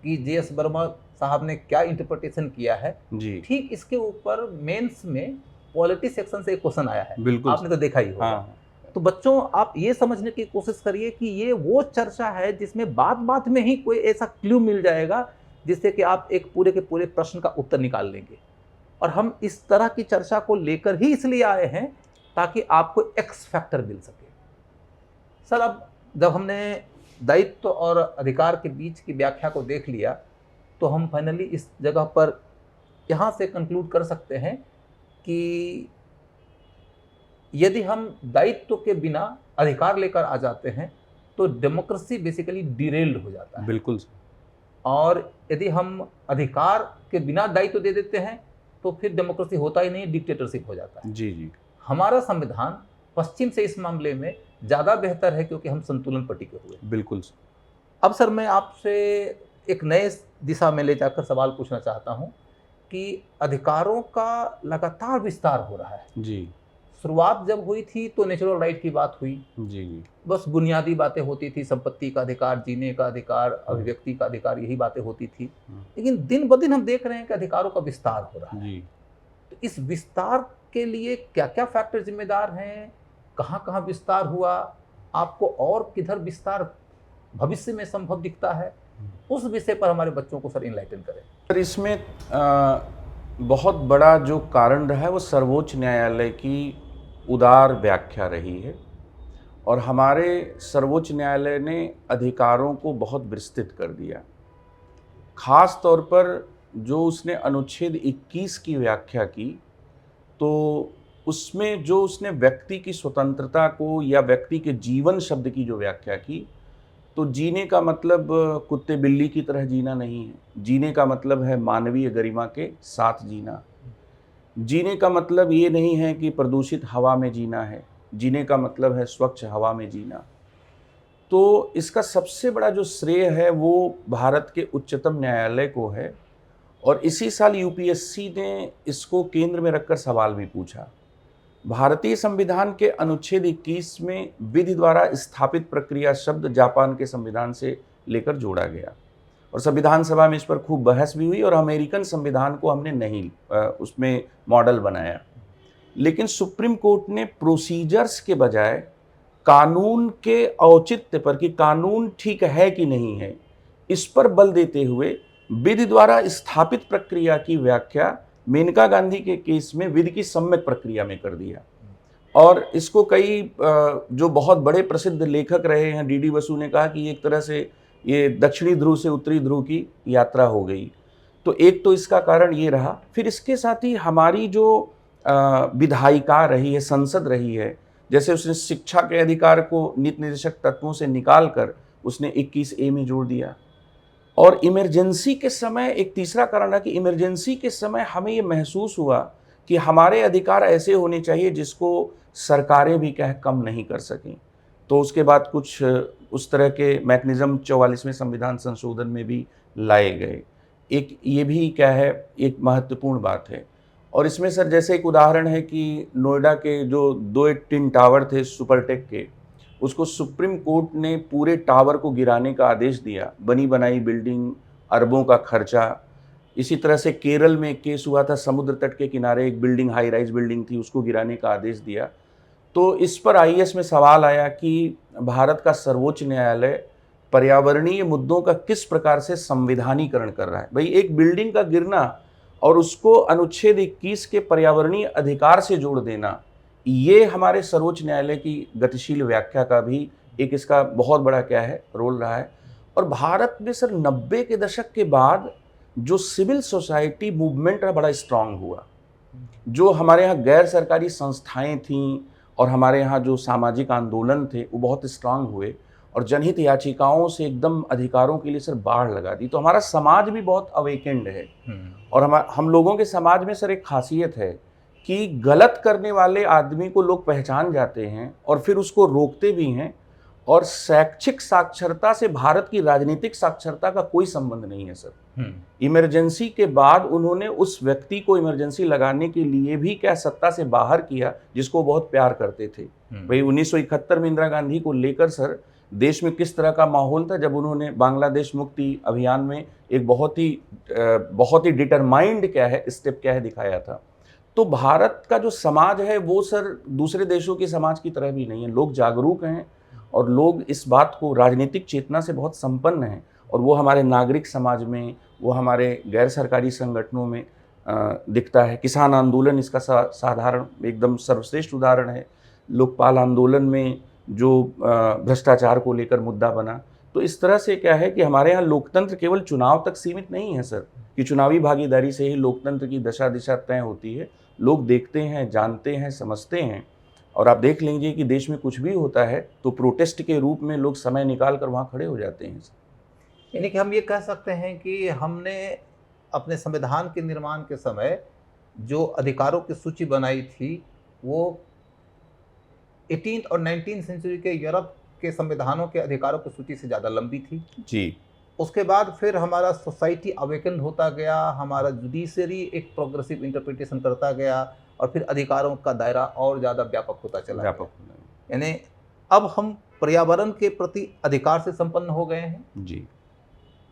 कि जे.एस. वर्मा साहब ने क्या इंटरप्रिटेशन किया है, जी ठीक इसके ऊपर मेंस में पॉलिटी सेक्शन से एक क्वेश्चन आया है। बिल्कुल। आपने तो देखा ही होगा। हाँ तो बच्चों, आप ये समझने की कोशिश करिए कि ये वो चर्चा है जिसमें बात बात में ही कोई ऐसा क्लू मिल जाएगा जिससे कि आप एक पूरे के पूरे प्रश्न का उत्तर निकाल लेंगे। और हम इस तरह की चर्चा को लेकर ही इसलिए आए हैं ताकि आपको एक्स फैक्टर मिल सके। सर, अब जब हमने दायित्व और अधिकार के बीच की व्याख्या को देख लिया तो हम फाइनली इस जगह पर यहाँ से कंक्लूड कर सकते हैं कि यदि हम दायित्व के बिना अधिकार लेकर आ जाते हैं तो डेमोक्रेसी बेसिकली डिरेल्ड हो जाता है। बिल्कुल। और यदि हम अधिकार के बिना दायित्व दे देते हैं तो फिर डेमोक्रेसी होता ही नहीं, डिक्टेटरशिप हो जाता है। जी जी हमारा संविधान पश्चिम से इस मामले में ज़्यादा बेहतर है क्योंकि हम संतुलन पर टिके हुए। बिल्कुल। अब सर, मैं आपसे एक नए दिशा में ले जाकर सवाल पूछना चाहता हूं कि अधिकारों का लगातार विस्तार हो रहा है। जी शुरुआत जब हुई थी तो नेचुरल राइट की बात हुई, जी जी बस बुनियादी बातें होती थी, संपत्ति का अधिकार, जीने का अधिकार, अभिव्यक्ति का अधिकार, यही बातें होती थी। लेकिन दिन ब दिन हम देख रहे हैं कि अधिकारों का विस्तार हो रहा है। जी तो इस विस्तार के लिए क्या क्या फैक्टर जिम्मेदार हैं, कहाँ कहाँ विस्तार हुआ, आपको और किधर विस्तार भविष्य में संभव दिखता है, उस विषय पर हमारे बच्चों को सर इनलाइटन करें। सर, इसमें बहुत बड़ा जो कारण रहा है वो सर्वोच्च न्यायालय की उदार व्याख्या रही है। और हमारे सर्वोच्च न्यायालय ने अधिकारों को बहुत विस्तृत कर दिया। खास तौर पर जो उसने अनुच्छेद 21 की व्याख्या की, तो उसमें जो उसने व्यक्ति की स्वतंत्रता को या व्यक्ति के जीवन शब्द की जो व्याख्या की, तो जीने का मतलब कुत्ते बिल्ली की तरह जीना नहीं है। जीने का मतलब है मानवीय गरिमा के साथ जीना। जीने का मतलब ये नहीं है कि प्रदूषित हवा में जीना है। जीने का मतलब है स्वच्छ हवा में जीना। तो इसका सबसे बड़ा जो श्रेय है वो भारत के उच्चतम न्यायालय को है, और इसी साल यूपीएससी ने इसको केंद्र में रखकर सवाल भी पूछा। भारतीय संविधान के अनुच्छेद 21 में विधि द्वारा स्थापित प्रक्रिया शब्द जापान के संविधान से लेकर जोड़ा गया, और संविधान सभा में इस पर खूब बहस भी हुई, और अमेरिकन संविधान को हमने नहीं उसमें मॉडल बनाया। लेकिन सुप्रीम कोर्ट ने प्रोसीजर्स के बजाय कानून के औचित्य पर, कि कानून ठीक है कि नहीं है, इस पर बल देते हुए विधि द्वारा स्थापित प्रक्रिया की व्याख्या मेनका गांधी के केस में विधि की सम्यक प्रक्रिया में कर दिया। और इसको कई जो बहुत बड़े प्रसिद्ध लेखक रहे हैं, डीडी बसु ने कहा कि एक तरह से ये दक्षिणी ध्रुव से उत्तरी ध्रुव की यात्रा हो गई। तो एक तो इसका कारण ये रहा। फिर इसके साथ ही हमारी जो विधायिका रही है, संसद रही है, जैसे उसने शिक्षा के अधिकार को नीति निर्देशक तत्वों से निकाल कर उसने 21A में जोड़ दिया। और इमरजेंसी के समय एक तीसरा कारण है कि इमरजेंसी के समय हमें ये महसूस हुआ कि हमारे अधिकार ऐसे होने चाहिए जिसको सरकारें भी कह कम नहीं कर सकें। तो उसके बाद कुछ उस तरह के मैकेनिज्म 44वें संविधान संशोधन में भी लाए गए। एक ये भी क्या है, एक महत्वपूर्ण बात है। और इसमें सर जैसे एक उदाहरण है कि नोएडा के जो 2 टिन टावर थे सुपरटेक के, उसको सुप्रीम कोर्ट ने पूरे टावर को गिराने का आदेश दिया। बनी बनाई बिल्डिंग, अरबों का खर्चा। इसी तरह से केरल में एक केस हुआ था, समुद्र तट के किनारे एक बिल्डिंग, हाई राइज बिल्डिंग थी, उसको गिराने का आदेश दिया। तो इस पर आईएएस में सवाल आया कि भारत का सर्वोच्च न्यायालय पर्यावरणीय मुद्दों का किस प्रकार से संविधानीकरण कर रहा है। भाई, एक बिल्डिंग का गिरना और उसको अनुच्छेद 21 के पर्यावरणीय अधिकार से जोड़ देना, ये हमारे सर्वोच्च न्यायालय की गतिशील व्याख्या का भी एक इसका बहुत बड़ा क्या है, रोल रहा है। और भारत में सर 90 के दशक के बाद जो सिविल सोसाइटी मूवमेंट बड़ा स्ट्रांग हुआ, जो हमारे यहाँ गैर सरकारी संस्थाएं थीं और हमारे यहाँ जो सामाजिक आंदोलन थे वो बहुत स्ट्रांग हुए, और जनहित याचिकाओं से एकदम अधिकारों के लिए सर बाढ़ लगा दी। तो हमारा समाज भी बहुत अवेकेंड है। और हम लोगों के समाज में सर एक खासियत है कि गलत करने वाले आदमी को लोग पहचान जाते हैं और फिर उसको रोकते भी हैं। और शैक्षिक साक्षरता से भारत की राजनीतिक साक्षरता का कोई संबंध नहीं है सर। इमरजेंसी के बाद उन्होंने उस व्यक्ति को इमरजेंसी लगाने के लिए भी क्या सत्ता से बाहर किया जिसको बहुत प्यार करते थे। भाई 1971 में इंदिरा गांधी को लेकर सर देश में किस तरह का माहौल था जब उन्होंने बांग्लादेश मुक्ति अभियान में एक बहुत ही डिटरमाइंड क्या है स्टेप क्या है दिखाया था। तो भारत का जो समाज है वो सर दूसरे देशों के समाज की तरह भी नहीं है। लोग जागरूक हैं और लोग इस बात को राजनीतिक चेतना से बहुत संपन्न हैं, और वो हमारे नागरिक समाज में, वो हमारे गैर सरकारी संगठनों में दिखता है। किसान आंदोलन इसका साधारण एकदम सर्वश्रेष्ठ उदाहरण है। लोकपाल आंदोलन में जो भ्रष्टाचार को लेकर मुद्दा बना। तो इस तरह से क्या है कि हमारे यहाँ लोकतंत्र केवल चुनाव तक सीमित नहीं है सर, कि चुनावी भागीदारी से ही लोकतंत्र की दशा दिशा तय होती है। लोग देखते हैं, जानते हैं, समझते हैं। और आप देख लीजिए कि देश में कुछ भी होता है तो प्रोटेस्ट के रूप में लोग समय निकाल कर वहाँ खड़े हो जाते हैं। यानी कि हम ये कह सकते हैं कि हमने अपने संविधान के निर्माण के समय जो अधिकारों की सूची बनाई थी वो 18th और 19th सेंचुरी के यूरोप के संविधानों के अधिकारों की सूची से ज़्यादा लंबी थी जी। उसके बाद फिर हमारा सोसाइटी अवेकन होता गया, हमारा जुडिशरी एक प्रोग्रेसिव इंटरप्रिटेशन करता गया, और फिर अधिकारों का दायरा और ज़्यादा व्यापक होता चला गया। यानी अब हम पर्यावरण के प्रति अधिकार से संपन्न हो गए हैं जी।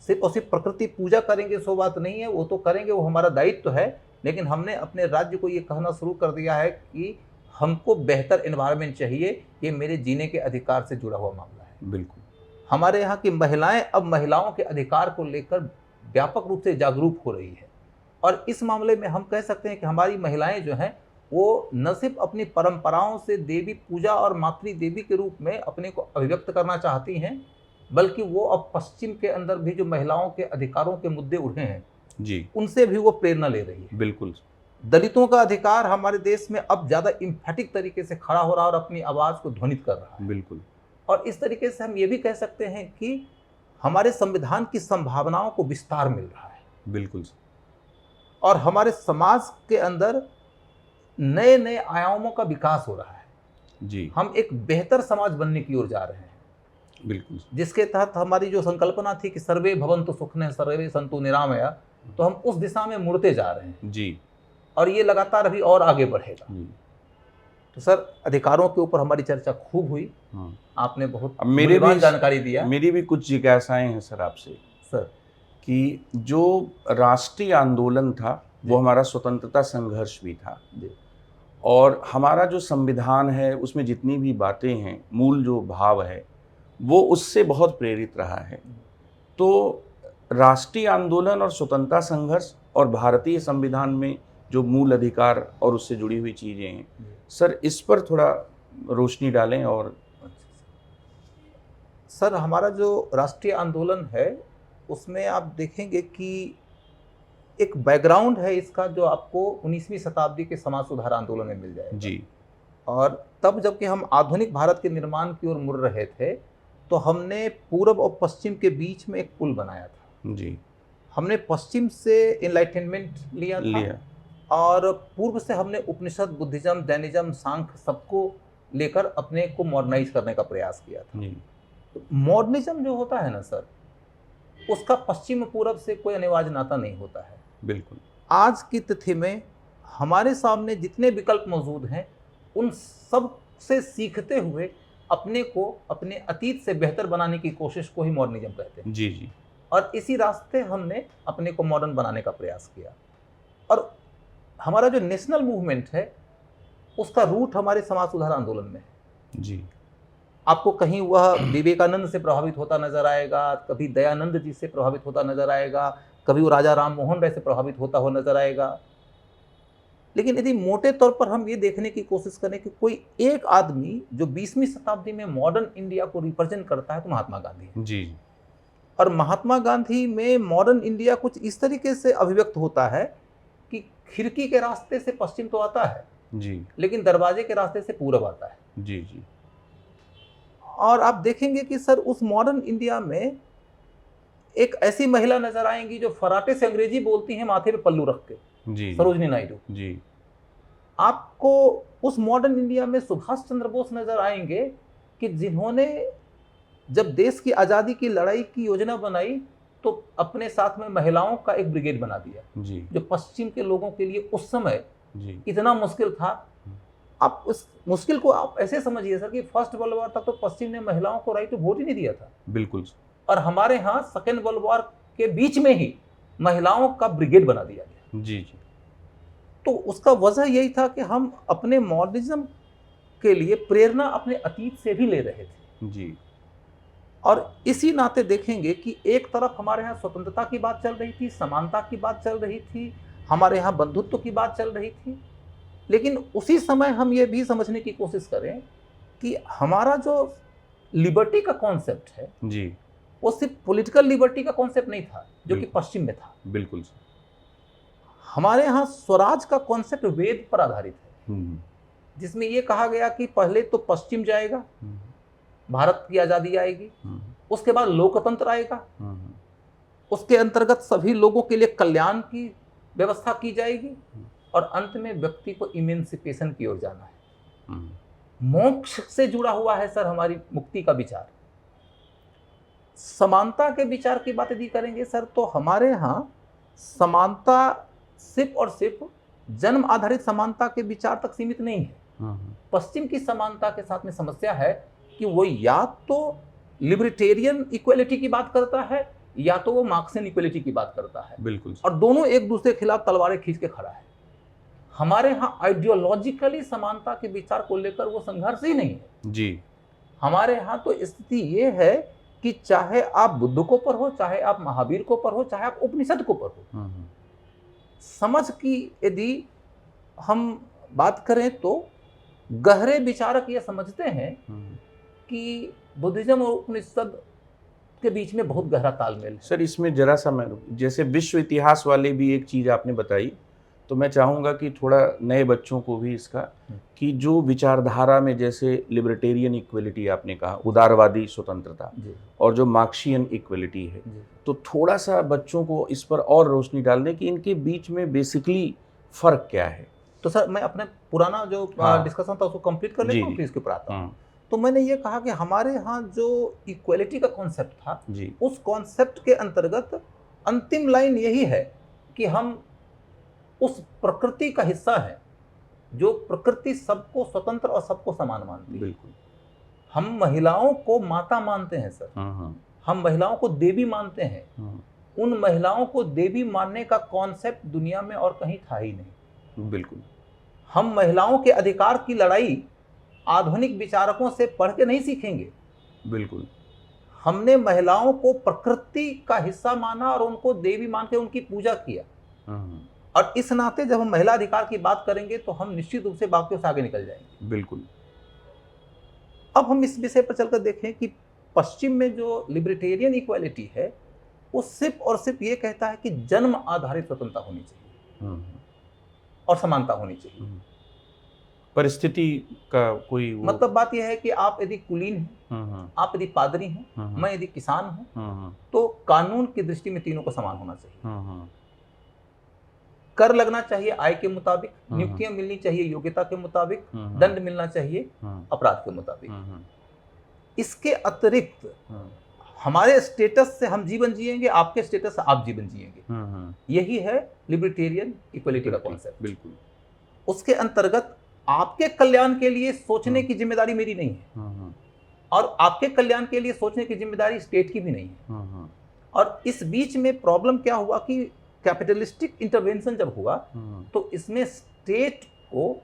सिर्फ और सिर्फ प्रकृति पूजा करेंगे सो बात नहीं है, वो तो करेंगे, वो हमारा दायित्व है। लेकिन हमने अपने राज्य को ये कहना शुरू कर दिया है कि हमको बेहतर एनवायरनमेंट चाहिए, ये मेरे जीने के अधिकार से जुड़ा हुआ मामला है। बिल्कुल। हमारे यहाँ की महिलाएं अब महिलाओं के अधिकार को लेकर व्यापक रूप से जागरूक हो रही है, और इस मामले में हम कह सकते हैं कि हमारी महिलाएं जो हैं वो न सिर्फ अपनी परंपराओं से देवी पूजा और मातृ देवी के रूप में अपने को अभिव्यक्त करना चाहती हैं, बल्कि वो अब पश्चिम के अंदर भी जो महिलाओं के अधिकारों के मुद्दे उठे हैं जी, उनसे भी वो प्रेरणा ले रही है। बिल्कुल। दलितों का अधिकार हमारे देश में अब ज़्यादा इम्फेटिक तरीके से खड़ा हो रहा है और अपनी आवाज़ को ध्वनित कर रहा है। बिल्कुल। और इस तरीके से हम ये भी कह सकते हैं कि हमारे संविधान की संभावनाओं को विस्तार मिल रहा है बिल्कुल और हमारे समाज के अंदर नए नए आयामों का विकास हो रहा है। जी, हम एक बेहतर समाज बनने की ओर जा रहे हैं, बिल्कुल जिसके तहत हमारी जो संकल्पना थी कि सर्वे भवन्तु सुखिनः सर्वे सन्तु निरामया, तो हम उस दिशा में मुड़ते जा रहे हैं जी, और ये लगातार अभी और आगे बढ़ेगा। जी। तो सर, अधिकारों के ऊपर हमारी चर्चा खूब हुई, हाँ। आपने बहुत अब मेरे मूल्यवान भी जानकारी दिया। मेरी भी कुछ जिज्ञासाएं हैं सर आपसे सर कि जो राष्ट्रीय आंदोलन था वो हमारा स्वतंत्रता संघर्ष भी था जी, और हमारा जो संविधान है उसमें जितनी भी बातें हैं, मूल जो भाव है वो उससे बहुत प्रेरित रहा है। तो राष्ट्रीय आंदोलन और स्वतंत्रता संघर्ष और भारतीय संविधान में जो मूल अधिकार और उससे जुड़ी हुई चीज़ें हैं, सर इस पर थोड़ा रोशनी डालें। और सर, हमारा जो राष्ट्रीय आंदोलन है उसमें आप देखेंगे कि एक बैकग्राउंड है इसका जो आपको 19वीं शताब्दी के समाज सुधार आंदोलन में मिल जाएगा। जी, और तब जबकि हम आधुनिक भारत के निर्माण की ओर मुड़ रहे थे, तो हमने पूर्व और पश्चिम के बीच में एक पुल बनाया था। जी, हमने पश्चिम से एनलाइटनमेंट लिया था और पूर्व से हमने उपनिषद, बुद्धिज्म, जैनिज्म, सांख्य सबको लेकर अपने को मॉडर्नाइज करने का प्रयास किया था। जी, तो मॉडर्निज्म जो होता है ना सर, उसका पश्चिम पूरब से कोई अनिवार्य नाता नहीं होता है। बिल्कुल। आज की तिथि में हमारे सामने जितने विकल्प मौजूद हैं, उन सब से सीखते हुए अपने को अपने अतीत से बेहतर बनाने की कोशिश को ही मॉडर्निज्म कहते हैं। जी, जी, और इसी रास्ते हमने अपने को मॉडर्न बनाने का प्रयास किया। और हमारा जो नेशनल मूवमेंट है उसका रूट हमारे समाज सुधार आंदोलन में है। जी, आपको कहीं वह विवेकानंद से प्रभावित होता नजर आएगा, कभी दयानंद जी से प्रभावित होता नजर आएगा, कभी वो राजा राम मोहन राय से प्रभावित होता हुआ नजर आएगा। लेकिन यदि मोटे तौर पर हम ये देखने की कोशिश करें कि कोई एक आदमी जो 20वीं शताब्दी में मॉडर्न इंडिया को रिप्रेजेंट करता है, तो महात्मा गांधी है। जी, और महात्मा गांधी में मॉडर्न इंडिया कुछ इस तरीके से अभिव्यक्त होता है कि खिड़की के रास्ते से पश्चिम तो आता है, जी, लेकिन दरवाजे के रास्ते से पूरब आता है। जी, जी, और आप देखेंगे कि सर, उस मॉडर्न इंडिया में एक ऐसी महिला नजर आएंगी जो फराटे से अंग्रेजी बोलती हैं माथे पे पल्लू रख के, जी, सरोजनी नायडू। जी, आपको उस मॉडर्न इंडिया में सुभाष चंद्र बोस नजर आएंगे कि जिन्होंने जब देश की आज़ादी की लड़ाई की योजना बनाई तो अपने साथ में महिलाओं का एक ब्रिगेड बना दिया, जी, जो पश्चिम के लोगों के लिए उस समय जी, इतना मुश्किल था। आप उस मुश्किल को आप ऐसे समझिए सर कि फर्स्ट वर्ल्ड वॉर तक तो पश्चिम ने महिलाओं को राइट टू वोट ही नहीं दिया था, बिल्कुल। और हमारे यहाँ सेकेंड वर्ल्ड वॉर के बीच में ही महिलाओं का ब्रिगेड बना दिया गया। जी, जी, तो उसका वजह यही था कि हम अपने मॉडर्निज्म के लिए प्रेरणा अपने अतीत से भी ले रहे थे। जी, और इसी नाते देखेंगे कि एक तरफ हमारे यहाँ स्वतंत्रता की बात चल रही थी, समानता की बात चल रही थी, हमारे यहाँ बंधुत्व की बात चल रही थी, लेकिन उसी समय हम ये भी समझने की कोशिश करें कि हमारा जो लिबर्टी का कॉन्सेप्ट है जी, वो सिर्फ पॉलिटिकल लिबर्टी का कॉन्सेप्ट नहीं था जो कि पश्चिम में था। बिल्कुल। हमारे यहाँ स्वराज का कॉन्सेप्ट वेद पर आधारित है, जिसमें ये कहा गया कि पहले तो पश्चिम जाएगा, भारत की आज़ादी आएगी, उसके बाद लोकतंत्र आएगा, उसके अंतर्गत सभी लोगों के लिए कल्याण की व्यवस्था की जाएगी, और अंत में व्यक्ति को इमेंसिपेशन की ओर जाना है। मोक्ष से जुड़ा हुआ है सर हमारी मुक्ति का विचार। समानता के विचार की बात यदि करेंगे सर, तो हमारे यहाँ समानता सिर्फ और सिर्फ जन्म आधारित समानता के विचार तक सीमित नहीं है। पश्चिम की समानता के साथ में समस्या है कि वो या तो लिबर्टेरियन इक्वलिटी की बात करता है या तो वो मार्क्सियन इक्वलिटी की बात करता है, बिल्कुल। और दोनों एक दूसरे के खिलाफ तलवारें खींच के खड़ा है। हमारे यहाँ आइडियोलॉजिकली समानता के विचार को लेकर वो संघर्ष ही नहीं है जी। हमारे यहाँ तो स्थिति ये है कि चाहे आप बुद्ध को पढ़ो, चाहे आप महावीर को पढ़ो, चाहे आप उपनिषद को पढ़ो, समझ की यदि हम बात करें तो गहरे विचारक ये समझते हैं कि बुद्धिज्म और उपनिषद के बीच में बहुत गहरा तालमेल है। सर इसमें जरा सा मैं जैसे विश्व इतिहास वाले भी एक चीज़ आपने बताई तो मैं चाहूँगा कि थोड़ा नए बच्चों को भी इसका, कि जो विचारधारा में जैसे लिबर्टेरियन इक्वलिटी आपने कहा, उदारवादी स्वतंत्रता, जी और जो मार्क्सियन इक्वलिटी है, जी तो थोड़ा सा बच्चों को इस पर और रोशनी डाल दें कि इनके बीच में बेसिकली फ़र्क क्या है। तो सर मैं अपने पुराना जो हाँ। डिस्कशन था उसको कंप्लीट कर जी, लेता हूँ जी। फिर इसके ऊपर आता हूँ। हाँ, तो मैंने ये कहा कि हमारे यहाँ जो इक्वलिटी का कॉन्सेप्ट था, जी। उस कॉन्सेप्ट के अंतर्गत अंतिम लाइन यही है कि हम उस प्रकृति का हिस्सा है जो प्रकृति सबको स्वतंत्र और सबको समान मानती है। बिल्कुल। हम महिलाओं को माता मानते हैं सर, हाँ, हाँ, हम महिलाओं को देवी मानते हैं। हाँ, उन महिलाओं को देवी मानने का कॉन्सेप्ट दुनिया में और कहीं था ही नहीं। बिल्कुल। हम महिलाओं के अधिकार की लड़ाई आधुनिक विचारकों से पढ़ के नहीं सीखेंगे। बिल्कुल। हमने महिलाओं को प्रकृति का हिस्सा माना और उनको देवी मान के उनकी पूजा किया। हाँ, हाँ, और इस नाते जब हम महिला अधिकार की बात करेंगे तो हम निश्चित रूप से बाकियों से आगे निकल जाएंगे। बिल्कुल। अब हम इस विषय पर चलकर देखें कि पश्चिम में जो लिबर्टेरियन इक्वालिटी है वो सिर्फ और सिर्फ ये कहता है कि जन्म आधारित स्वतंत्रता होनी चाहिए हाँ, और समानता होनी चाहिए। हाँ। परिस्थिति का कोई वो, मतलब बात यह है कि आप यदि कुलीन हैं, हाँ, हाँ, आप यदि पादरी हैं, हाँ, मैं यदि किसान हूं, हाँ, हाँ, तो कानून की दृष्टि में तीनों को समान होना चाहिए। हाँ, हाँ, कर लगना चाहिए आय के मुताबिक, हाँ, नियुक्तियां मिलनी चाहिए योग्यता के मुताबिक, हाँ, दंड मिलना चाहिए हाँ, अपराध के मुताबिक। हाँ, हाँ, इसके अतिरिक्त हाँ, हमारे स्टेटस से हम जीवन जिएंगे, आपके स्टेटस से आप जीवन जिएंगे। हाँ, हाँ, यही है लिबर्टेरियन इक्वलिटी का कॉन्सेप्ट। बिल्कुल। उसके अंतर्गत आपके कल्याण के लिए सोचने की जिम्मेदारी मेरी नहीं है हाँ, हाँ, और आपके कल्याण के लिए सोचने की जिम्मेदारी स्टेट की भी नहीं है। हाँ, हाँ, और इस बीच में प्रॉब्लम क्या हुआ कि कैपिटलिस्टिक इंटरवेंशन जब हुआ हाँ, तो इसमें स्टेट को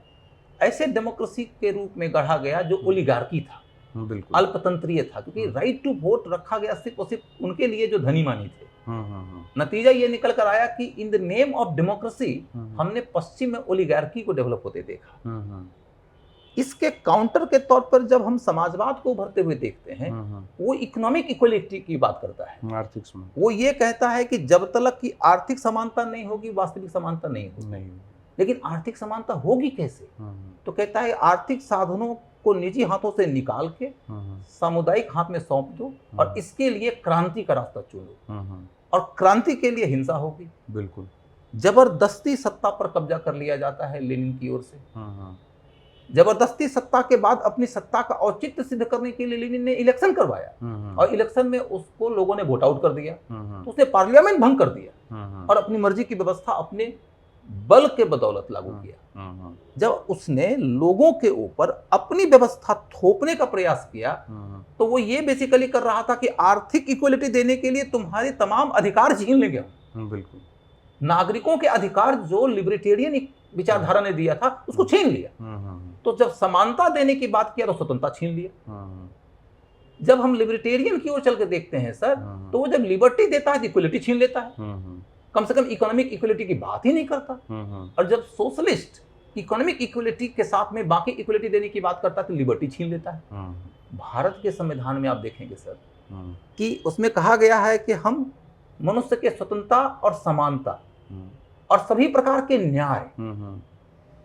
ऐसे डेमोक्रेसी के रूप में गढ़ा गया जो ओलिगार्की था, बिल्कुल। अल्पतंत्रीय था, क्योंकि राइट टू वोट रखा गया सिर्फ और सिर्फ उनके लिए जो धनी मानी थे। हाँ, हाँ, हाँ, नतीजा ये निकल कर आया कि in the name of democracy हाँ, हमने पश्चिम में ओलिगार्की को डेवलप होते देखा। हाँ, हाँ, इसके काउंटर के तौर पर जब हम समाजवाद को उभरते हुए देखते हैं, हाँ, हाँ, वो इकोनॉमिक इक्वलिटी की बात करता है। आर्थिक समान वो ये कहता है कि जब तक की आर्थिक समानता नहीं होगी वास्तविक समानता नहीं होगी। नहीं। लेकिन आर्थिक समानता होगी कैसे? हाँ, हाँ, तो कहता है आर्थिक साधनों को निजी हाथों से निकाल के हाँ, हाँ, सामुदायिक हाथ में सौंप दो और इसके लिए क्रांति का रास्ता चुनो। हाँ, हाँ, और क्रांति के लिए हिंसा होगी। बिल्कुल। जबरदस्ती सत्ता पर कब्जा कर लिया जाता है लेनिन की ओर से। हाँ, हाँ, जबरदस्ती सत्ता के बाद अपनी सत्ता का औचित्य सिद्ध करने के लिए लेनिन ने इलेक्शन करवाया हाँ, हाँ, और इलेक्शन में उसको लोगों ने वोट आउट कर दिया, हाँ, हाँ, तो उसने पार्लियामेंट भंग कर दिया हाँ, हाँ, और अपनी मर्जी की व्यवस्था अपने बल के बदौलत लागू किया। हाँ, हाँ, जब उसने लोगों के ऊपर अपनी व्यवस्था थोपने का प्रयास किया हाँ, तो वो ये बेसिकली कर रहा था कि आर्थिक इक्वलिटी देने के लिए तुम्हारे तमाम अधिकार छीन लेंगे। हाँ, बिल्कुल। नागरिकों के अधिकार जो लिबर्टेरियन विचारधारा ने दिया था उसको छीन लिया। हाँ, हाँ, तो जब समानता देने की बात किया तो स्वतंत्रता छीन लिया। हाँ, जब हम लिबर्टेरियन की ओर चल के देखते हैं सर, हाँ, तो वो जब लिबर्टी देता है तो इक्वलिटी छीन लेता है, हाँ, कम से कम इकोनॉमिक इक्वलिटी की बात ही नहीं करता। हाँ, हाँ, और जब सोशलिस्ट इकोनॉमिक इक्वलिटी के साथ में बाकी इक्वलिटी देने की बात करता है तो लिबर्टी छीन लेता है। हाँ, भारत के संविधान में आप देखेंगे सर हाँ, कि उसमें कहा गया है कि हम मनुष्य के स्वतंत्रता और समानता हाँ, और सभी प्रकार के न्याय हाँ,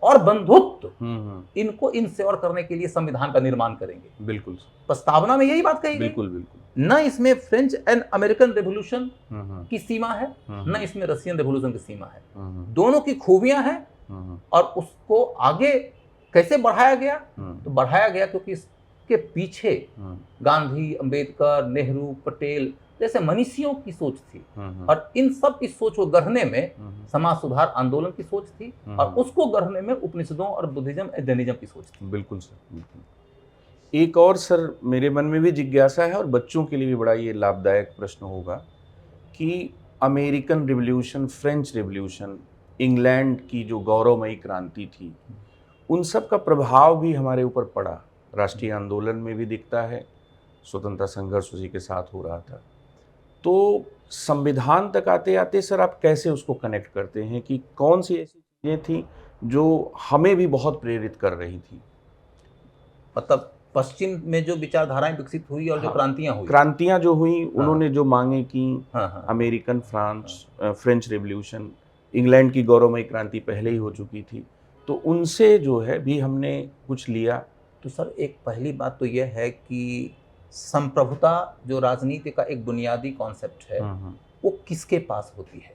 और बंधुत्व हाँ, इनको इंश्योर करने के लिए संविधान का निर्माण करेंगे। बिल्कुल, प्रस्तावना में यही बात कही गई। बिल्कुल, बिल्कुल। न इसमें फ्रेंच एंड अमेरिकन रेवोल्यूशन हाँ, हाँ, की सीमा है, हाँ, न इसमें रशियन रेवोल्यूशन की सीमा है। हाँ, हाँ, दोनों की खूबियां हैं हाँ, और उसको आगे कैसे बढ़ाया गया? हाँ, तो बढ़ाया गया क्योंकि इसके पीछे हाँ, गांधी, अंबेडकर, नेहरू, पटेल जैसे मनीषियों की सोच थी हाँ, हाँ, और इन सब की सोच को गढ़ने में हाँ, समाज सुधार आंदोलन की सोच थी और उसको गढ़ने में उपनिषदों और बुद्धिज्म जैनिज्म की सोच थी। बिल्कुल सर, बिल्कुल। एक और सर मेरे मन में भी जिज्ञासा है और बच्चों के लिए भी बड़ा ये लाभदायक प्रश्न होगा कि American revolution, French revolution, England की जो गौरवमयी क्रांति थी, उन सब का प्रभाव भी हमारे ऊपर पड़ा। राष्ट्रीय आंदोलन में भी दिखता है, स्वतंत्रता संघर्ष उसी के साथ हो रहा था। तो संविधान तक आते आते सर आप कैसे उसको कनेक्ट करते हैं कि कौन सी ऐसी चीज़ें थी जो हमें भी बहुत प्रेरित कर रही थी? मतलब पश्चिम में जो विचारधाराएं विकसित हुई और जो हाँ, क्रांतियां जो हुई उन्होंने जो मांगे की, हाँ, अमेरिकन फ्रेंच रिवॉल्यूशन, इंग्लैंड की गौरवमयी क्रांति पहले ही हो चुकी थी, तो उनसे जो है भी हमने कुछ लिया। तो सर एक पहली बात तो यह है कि संप्रभुता जो राजनीति का एक बुनियादी कॉन्सेप्ट है वो किसके पास होती है।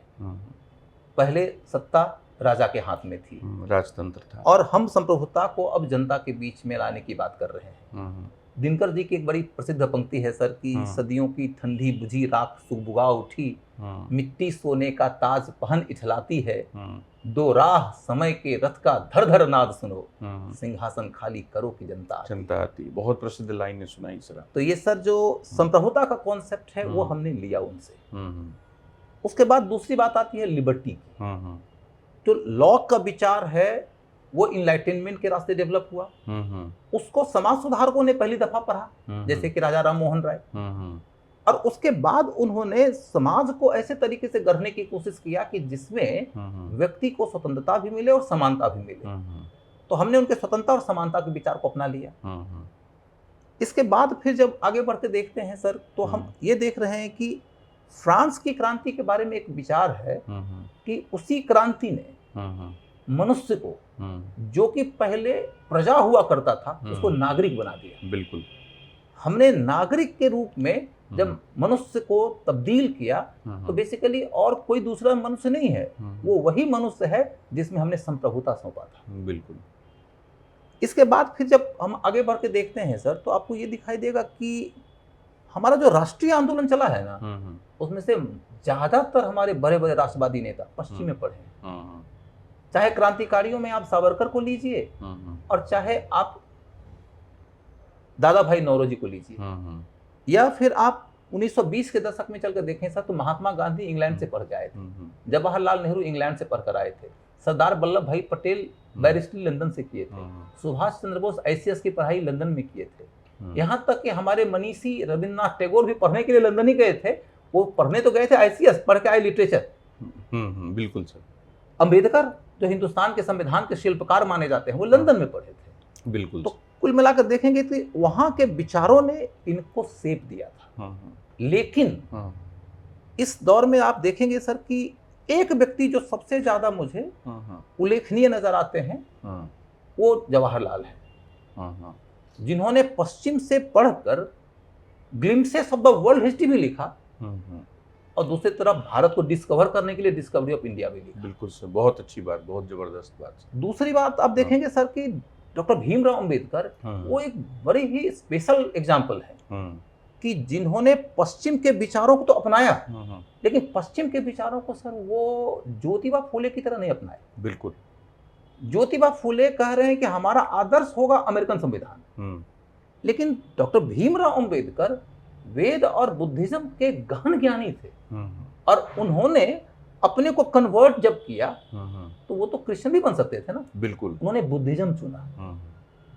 पहले सत्ता राजा के हाथ में थी, राजतंत्र था, और हम संप्रभुता को अब जनता के बीच में लाने की बात कर रहे हैं। दिनकर जी की एक बड़ी प्रसिद्ध पंक्ति है सर कि सदियों की ठंडी बुझी राख सुबुगा उठी, मिट्टी सोने का ताज पहन इठलाती है, दो राह समय के रथ का धर धर नाद सुनो, सिंहासन खाली करो कि जनता आती। बहुत प्रसिद्ध लाइन ने सुनाई सर। तो ये सर जो संप्रभुता का कॉन्सेप्ट है वो हमने लिया उनसे। उसके बाद दूसरी बात आती है लिबर्टी की। तो लॉक का विचार है वो इनलाइटनमेंट के रास्ते डेवलप हुआ। उसको समाज सुधारकों ने पहली दफा पढ़ा, जैसे कि राजा राम मोहन राय, और उसके बाद उन्होंने समाज को ऐसे तरीके से गढ़ने की कोशिश किया कि जिसमें व्यक्ति को स्वतंत्रता भी मिले और समानता भी मिले। तो हमने उनके स्वतंत्रता और समानता के विचार को अपना लिया। इसके बाद फिर जब आगे बढ़ते देखते हैं सर, तो हम ये देख रहे हैं कि फ्रांस की क्रांति के बारे में एक विचार है कि उसी क्रांति ने मनुष्य को जो कि पहले प्रजा हुआ करता था उसको नागरिक बना दिया। बिल्कुल। हमने नागरिक के रूप में जब मनुष्य को तब्दील किया तो बेसिकली और कोई दूसरा मनुष्य नहीं है, वो वही मनुष्य है जिसमें हमने संप्रभुता सौंपा था। बिल्कुल। इसके बाद फिर जब हम आगे बढ़ के देखते हैं सर, तो आपको ये दिखाई देगा कि हमारा जो राष्ट्रीय आंदोलन चला है ना, उसमें से ज्यादातर हमारे बड़े बड़े राष्ट्रवादी नेता पश्चिम में पढ़े हैं। चाहे क्रांतिकारियों में आप सावरकर को लीजिए और चाहे आप दादा भाई नौरोजी को लीजिए, या फिर आप 1920 के दशक में चलकर देखें सर, तो महात्मा गांधी इंग्लैंड से पढ़ के आए थे, जवाहरलाल नेहरू इंग्लैंड से पढ़कर आए थे, सरदार वल्लभ भाई पटेल बैरिस्ट्री लंदन से किए थे, सुभाष चंद्र बोस आईसीएस की पढ़ाई लंदन में किए थे, यहाँ तक कि हमारे मनीषी रविन्द्रनाथ टैगोर भी पढ़ने के लिए लंदन ही गए थे। वो पढ़ने तो गए थे आईसीएस, पढ़ के आए लिटरेचर। बिल्कुल सर। अंबेडकर जो हिंदुस्तान के संविधान के शिल्पकार माने जाते हैं, वो लंदन में पढ़े थे। बिल्कुल। तो कुल मिलाकर देखेंगे तो वहां के विचारों ने इनको सेप दिया था। लेकिन इस दौर में आप देखेंगे सर कि एक व्यक्ति जो सबसे ज्यादा मुझे उल्लेखनीय नजर आते हैं वो जवाहरलाल है, जिन्होंने पश्चिम से पढ़कर glimpses of the world history भी लिखा और दूसरी तरफ भारत को डिस्कवर करने के लिए डिस्कवरी ऑफ इंडिया भी लिखा। बिल्कुल सर, बहुत अच्छी बात, बहुत जबरदस्त बात। दूसरी बात आप देखेंगे सर कि डॉक्टर भीमराव अंबेडकर वो एक बड़ी ही स्पेशल एग्जाम्पल है कि जिन्होंने पश्चिम के विचारों को तो अपनाया, लेकिन पश्चिम के विचारों को सर वो ज्योतिबा फूले की तरह नहीं अपनाया। बिल्कुल। ज्योतिबा फूले कह रहे हैं कि हमारा आदर्श होगा अमेरिकन संविधान, लेकिन डॉक्टर भीमराव अंबेडकर वेद और बुद्धिज्म के गहन ज्ञानी थे और उन्होंने अपने को कन्वर्ट जब किया तो वो तो क्रिश्चियन भी बन सकते थे ना। बिल्कुल। उन्होंने बुद्धिज्म चुना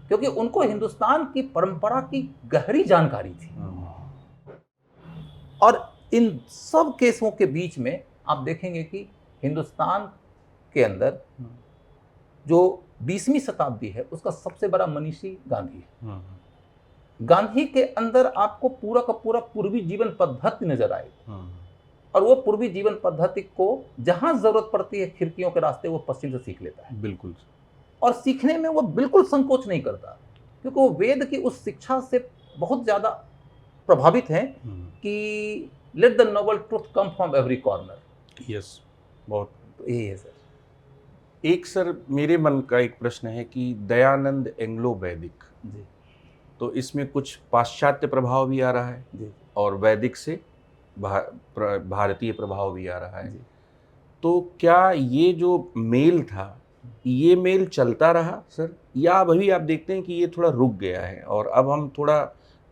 क्योंकि उनको हिंदुस्तान की परंपरा की गहरी जानकारी थी। और इन सब केसों के बीच में आप देखेंगे कि हिंदुस्तान के अंदर जो 20वीं शताब्दी है उसका सबसे बड़ा मनीषी गांधी है। गांधी के अंदर आपको पूरा का पूरा पूर्वी जीवन पद्धति नजर आएगी और वो पूर्वी जीवन पद्धति को जहां जरूरत पड़ती है खिड़कियों के रास्ते वो पश्चिम से सीख लेता है। बिल्कुल। और सीखने में वो बिल्कुल संकोच नहीं करता क्योंकि वो वेद की उस शिक्षा से बहुत ज्यादा प्रभावित हैं कि let the noble truth come from every corner. Yes, बहुत। यही है सर। एक सर मेरे मन का एक प्रश्न है कि दयानंद एंग्लो वैदिक जी, तो इसमें कुछ पाश्चात्य प्रभाव भी आ रहा है जी, और वैदिक से भारतीय प्रभाव भी आ रहा है जी। तो क्या ये जो मेल था ये मेल चलता रहा सर, या अभी आप देखते हैं कि ये थोड़ा रुक गया है और अब हम थोड़ा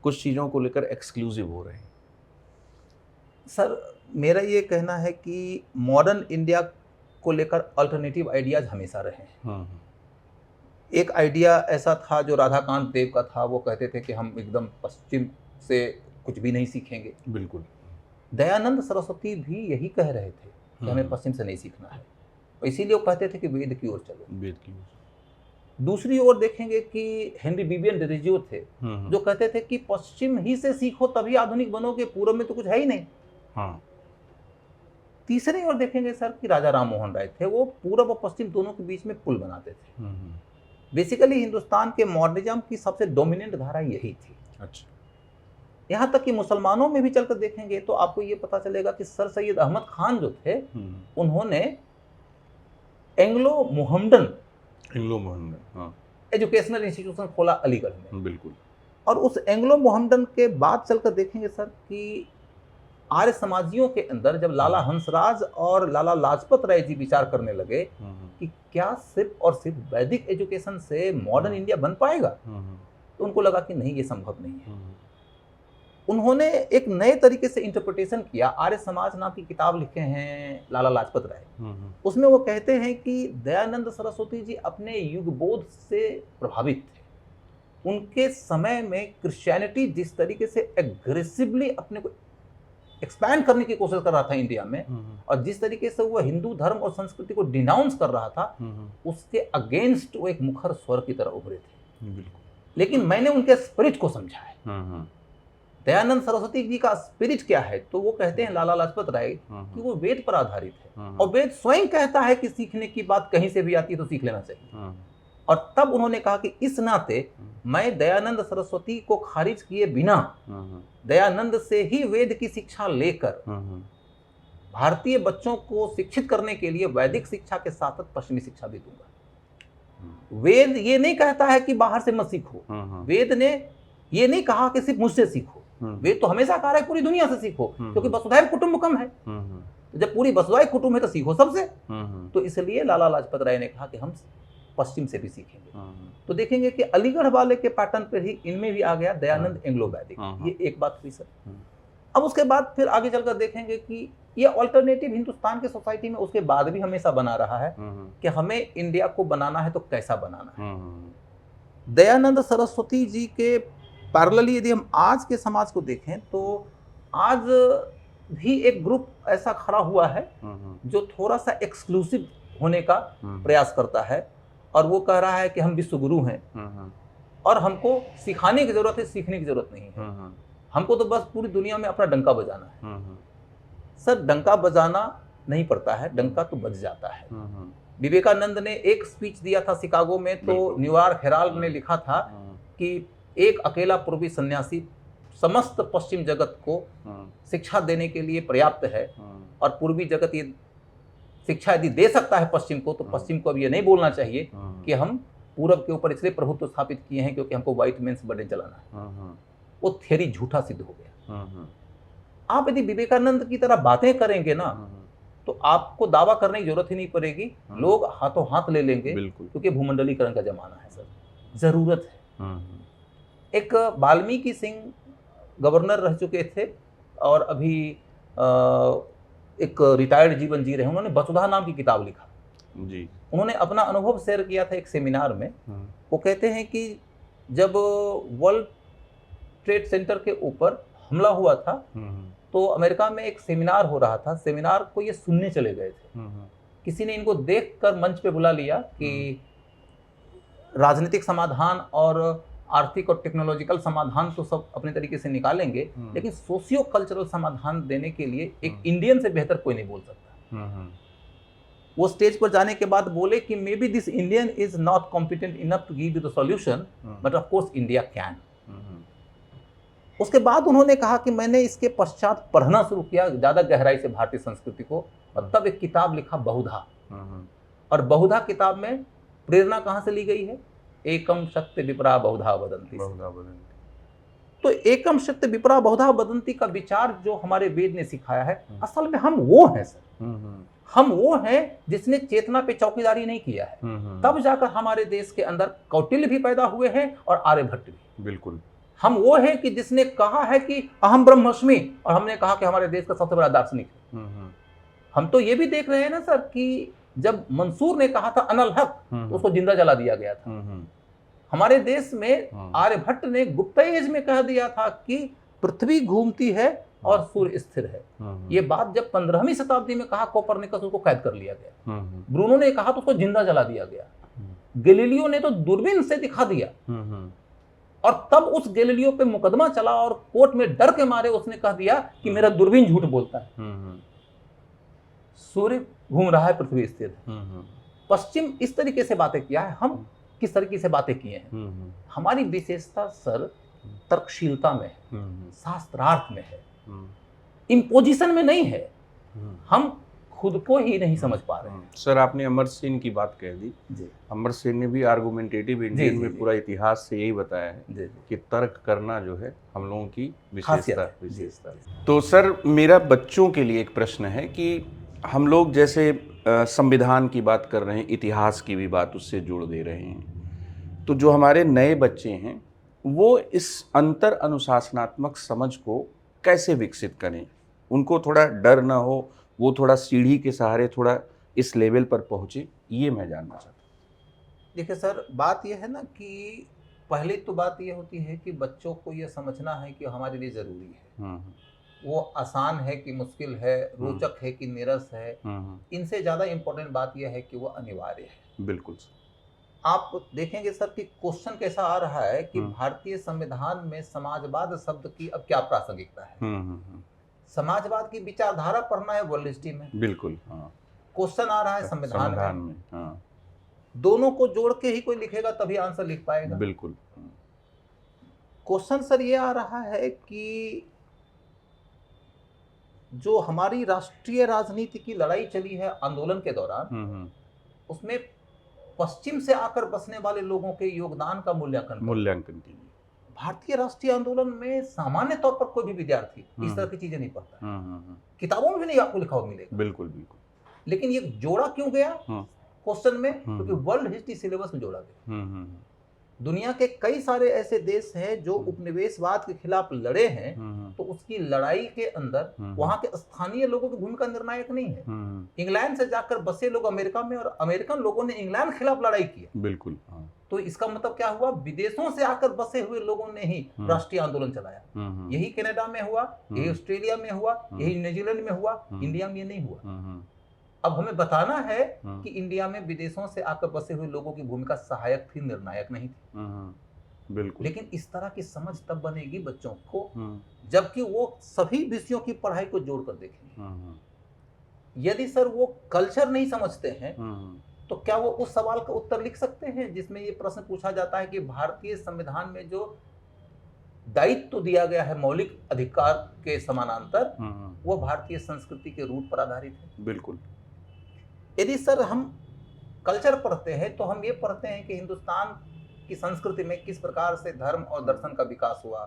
कुछ चीज़ों को लेकर एक्सक्लूसिव हो रहे हैं? सर मेरा ये कहना है कि मॉडर्न इंडिया को लेकर अल्टरनेटिव आइडियाज हमेशा रहे हैं। एक आइडिया ऐसा था जो राधाकांत देव का था, वो कहते थे कि हम एकदम पश्चिम से कुछ भी नहीं सीखेंगे। बिल्कुल। दयानंद सरस्वती भी यही कह रहे थे कि हमें पश्चिम से नहीं सीखना है, इसीलिए वो कहते थे कि वेद की ओर चलो। वेद की ओर। दूसरी ओर देखेंगे कि हेनरी विवियन डिरिज्यो थे जो कहते थे कि पश्चिम ही से सीखो तभी आधुनिक बनोगे, पूर्व में तो कुछ है ही नहीं। तीसरे और देखेंगे सर कि राजा राम मोहन राय थे, वो पूर्व और पश्चिम दोनों के बीच में पुल बनाते थे। बेसिकली हिंदुस्तान के मॉडर्निज्म की सबसे डोमिनेंट धारा यही थी। अच्छा। यहाँ तक कि मुसलमानों में भी चलकर देखेंगे तो आपको ये पता चलेगा कि सर सैयद अहमद खान जो थे, उन्होंने एंग्लो मोहम्मडन हाँ, एजुकेशनल इंस्टीट्यूशन खोला अलीगढ़ में। बिल्कुल। और उस एंग्लो मोहम्मडन के बाद चलकर देखेंगे सर कि आर्य समाजियों के अंदर जब लाला हंसराज और लाला लाजपत राय जी विचार करने लगे कि क्या सिर्फ और सिर्फ वैदिक एजुकेशन से मॉडर्न इंडिया बन पाएगा, तो उनको लगा कि नहीं, ये संभव नहीं है। उन्होंने एक नए तरीके से इंटरप्रिटेशन किया। आर्य समाज नाम की किताब लिखे हैं लाला लाजपत राय। उसमें वो कहते हैं कि दयानंद सरस्वती जी अपने युगबोध से प्रभावित थे। उनके समय में क्रिश्चियनिटी जिस तरीके से एग्रेसिवली अपने को एक्सपैंड करने की कोशिश कर रहा था इंडिया में, और जिस तरीके से वो हिंदू धर्म और संस्कृति को डिनाउंस कर रहा था, उसके अगेंस्ट वो एक मुखर स्वर की तरह उभरे थे। लेकिन मैंने उनके स्पिरिट को समझा है। दयानंद सरस्वती जी का स्पिरिट क्या है, तो वो कहते हैं लाला लाजपत राय कि वो वेद पर आधारित है, और वेद स्वयं कहता है कि सीखने की बात कहीं से भी आती है तो सीख लेना चाहिए। और तब उन्होंने कहा कि इस नाते मैं दयानंद सरस्वती को खारिज किए बिना दयानंद से ही वेद की शिक्षा लेकर भारतीय बच्चों को शिक्षित करने के लिए वैदिक शिक्षा के साथ पश्चिमी शिक्षा भी दूंगा। वेद ये नहीं कहता है कि बाहर से मत सीखो, वेद ने ये नहीं कहा कि सिर्फ मुझसे सीखो, वेद तो हमेशा कह रहा है पूरी दुनिया से सीखो, क्योंकि वसुधैव कुटुंबकम है। तो जब पूरी वसुधैव कुटुंब है तो सीखो सबसे। तो इसलिए लाला लाजपत राय ने कहा कि हम पश्चिम से भी सीखेंगे। तो देखेंगे कि अलीगढ़ वाले के पैटर्न पर ही इनमें भी आ गया दयानंद एंग्लो वैदिक। ये एक बात हुई सर। अब उसके बाद फिर आगे चलकर देखेंगे कि ये ऑल्टरनेटिव हिंदुस्तान की सोसाइटी में उसके बाद भी हमेशा बना रहा है कि हमें इंडिया को बनाना है तो कैसा बनाना है। दयानंद सरस्वती जी के पैरेलली यदि हम आज के समाज को देखें तो आज भी एक ग्रुप ऐसा खड़ा हुआ है जो थोड़ा सा एक्सक्लूसिव होने का प्रयास करता है, और वो कह रहा है कि हम विश्व हैं और हमको सिखाने की जरूरत है, सीखने की जरूरत नहीं है। हमको तो बस पूरी दुनिया में अपना डंका बजाना है। सर, डंका बजाना नहीं पड़ता है, डंका तो बज जाता है। विवेकानंद ने एक स्पीच दिया था शिकागो में, तो न्यूयॉर्क हेराल्ड ने लिखा था कि एक अकेला पूर्वी सन्यासी समस्त पश्चिम जगत को शिक्षा देने के लिए पर्याप्त है, और पूर्वी जगत ये शिक्षा यदि दे सकता है पश्चिम को, तो पश्चिम को अब ये नहीं बोलना चाहिए कि हम पूरब के ऊपर इसलिए प्रभुत्व स्थापित किए हैं क्योंकि हमको व्हाइट मेंस बर्डन चलाना है। वो थ्योरी झूठा सिद्ध हो गया। आप यदि विवेकानंद की तरह बातें करेंगे ना, तो आपको दावा करने की जरूरत ही नहीं पड़ेगी, लोग हाथों हाथ ले लेंगे, क्योंकि भूमंडलीकरण का जमाना है सर, जरूरत है। एक वाल्मीकि सिंह गवर्नर रह चुके थे और अभी एक रिटायर्ड जीवन जी रहे हैं। उन्होंने वसुधा नाम की किताब लिखा जी। उन्होंने अपना अनुभव शेयर किया था एक सेमिनार में। वो कहते हैं कि जब वर्ल्ड ट्रेड सेंटर के ऊपर हमला हुआ था, तो अमेरिका में एक सेमिनार हो रहा था। सेमिनार को ये सुनने चले गए थे। किसी ने इनको देखकर मंच पे बुला लिया कि राजनीतिक समाधान और आर्थिक और टेक्नोलॉजिकल समाधान तो सब अपने तरीके से निकालेंगे, लेकिन सोशियो कल्चरल समाधान देने के लिए एक इंडियन से बेहतर कोई नहीं बोल सकता। वो स्टेज पर जाने के बाद बोले कि maybe this Indian is not competent enough to give you the solution, but of course India can. उसके बाद उन्होंने कहा कि मैंने इसके पश्चात पढ़ना शुरू किया ज़्यादा गहराई से भारतीय संस्कृति को, और तब एक किताब लिखा बहुधा। और बहुधा किताब में प्रेरणा कहाँ से ली गई है? एकम शक्ति विपरा बहुधा वदंती। तो एकम शक्ति विपरा बहुधा वदंती का विचार जो हमारे वेद ने सिखाया है, असल में हम वो हैं सर। हम वो हैं जिसने चेतना पे चौकीदारी नहीं किया है। तब जाकर हमारे देश के अंदर कौटिल्य भी पैदा हुए हैं और आर्यभट्ट भी। बिल्कुल हम वो हैं कि जिसने कहा है कि अहम ब्रह्मस्मि, और हमने कहा कि हमारे देश का सबसे बड़ा दार्शनिक है। हम तो ये भी देख रहे हैं ना सर कि जब मंसूर ने कहा था अनल हक, तो उसको जिंदा जला दिया गया था। हमारे देश में आर्यभट्ट ने गुप्त एज में कह दिया था कि पृथ्वी घूमती है और सूर्य स्थिर है। ये बात जब 15वीं शताब्दी में कहा कोपरनिकस, उसको कैद कर लिया गया। ब्रूनो ने कहा तो उसको जिंदा जला दिया गया। गैलीलियो ने तो दूरबीन से दिखा दिया, और तब उस गैलीलियो पे मुकदमा चला और कोर्ट में डर के मारे उसने कह दिया कि मेरा दूरबीन झूठ बोलता है। सूर्य घूम रहा है, पृथ्वी स्थिर है। हम्म, पश्चिम इस तरीके से बातें किया है, हम किस तरीके से बातें किए हैं। हम्म, हमारी विशेषता सर तर्कशीलता में है, हम्म, शास्त्रार्थ में है, हम्म, इम्पोजिशन में नहीं है। हम्म, हम खुद को ही नहीं समझ पा रहे हैं। सर आपने अमर सेन की बात कह दी। जी अमर सेन ने भी आर्गुमेंटेटिव इंडियन जी, में जी। पूरा इतिहास से यही बताया है जी कि तर्क करना जो है हम लोगों की खासियत है। विशेषता जी, है। तो सर मेरा बच्चों के लिए एक प्रश्न है कि हम लोग जैसे संविधान की बात कर रहे हैं, इतिहास की भी बात उससे जोड़ दे रहे हैं, तो जो हमारे नए बच्चे हैं वो इस अंतर अनुशासनात्मक समझ को कैसे विकसित करें, उनको थोड़ा डर ना हो, वो थोड़ा सीढ़ी के सहारे थोड़ा इस लेवल पर पहुंचे, ये मैं जानना चाहता देखिए सर, बात यह है ना कि पहली तो बात यह होती है कि बच्चों को यह समझना है कि हमारे लिए ज़रूरी है। हूँ। वो आसान है कि मुश्किल है, रोचक है कि नीरस है, इनसे ज़्यादा इम्पोर्टेंट बात यह है कि वो अनिवार्य है। बिल्कुल। आप देखेंगे सर कि क्वेश्चन कैसा आ रहा है कि हम्म। भारतीय संविधान में समाजवाद शब्द की अब क्या प्रासंगिकता है। समाजवाद की विचारधारा पढ़ना है वर्ल्ड हिस्ट्री में, बिल्कुल। हाँ, क्वेश्चन आ रहा है संविधान संविधान में। में। हाँ, दोनों को जोड़ के ही कोई लिखेगा तभी आंसर लिख पाएगा। बिल्कुल। क्वेश्चन सर ये आ रहा है कि जो हमारी राष्ट्रीय राजनीति की लड़ाई चली है आंदोलन के दौरान, उसमें पश्चिम से आकर बसने वाले लोगों के योगदान का मूल्यांकन कीजिए। भारतीय राष्ट्रीय आंदोलन में सामान्य तौर पर कोई भी विद्यार्थी इस तरह की चीजें नहीं पढ़ता है। किताबों में भी नहीं आपको लिखा हुआ मिलेगा। बिल्कुल बिल्कुल। लेकिन ये जोड़ा क्यों गया क्वेश्चन में? हम्म। क्योंकि वर्ल्ड हिस्ट्री सिलेबस में जोड़ा गया। दुनिया के कई सारे ऐसे देश हैं जो उपनिवेशवाद के खिलाफ लड़े हैं, तो उसकी लड़ाई के अंदर वहां के स्थानीय लोगों की भूमिका निर्णायक नहीं है। इंग्लैंड से जाकर बसे लोग अमेरिका में, और अमेरिकन लोगों ने इंग्लैंड के खिलाफ लड़ाई की है। बिल्कुल। हाँ। तो इसका मतलब क्या हुआ? विदेशों से आकर बसे हुए लोगों ने ही राष्ट्रीय आंदोलन चलाया। यही कनाडा में हुआ, यही ऑस्ट्रेलिया में हुआ, यही न्यूजीलैंड में हुआ, इंडिया में ये नहीं हुआ। अब हमें बताना है कि इंडिया में विदेशों से आकर बसे हुए लोगों की भूमिका सहायक थी, निर्णायक नहीं थी। बिल्कुल। लेकिन इस तरह की समझ तब बनेगी बच्चों को जबकि वो सभी विषयों की पढ़ाई को जोड़कर देखेंगे। यदि सर वो कल्चर नहीं समझते हैं तो क्या वो उस सवाल का उत्तर लिख सकते हैं जिसमें ये प्रश्न पूछा जाता है कि भारतीय संविधान में जो दायित्व दिया गया है मौलिक अधिकार के समानांतर, वो भारतीय संस्कृति के रूट पर आधारित है? बिल्कुल। यदि सर हम कल्चर पढ़ते हैं तो हम ये पढ़ते हैं कि हिंदुस्तान की संस्कृति में किस प्रकार से धर्म और दर्शन का विकास हुआ,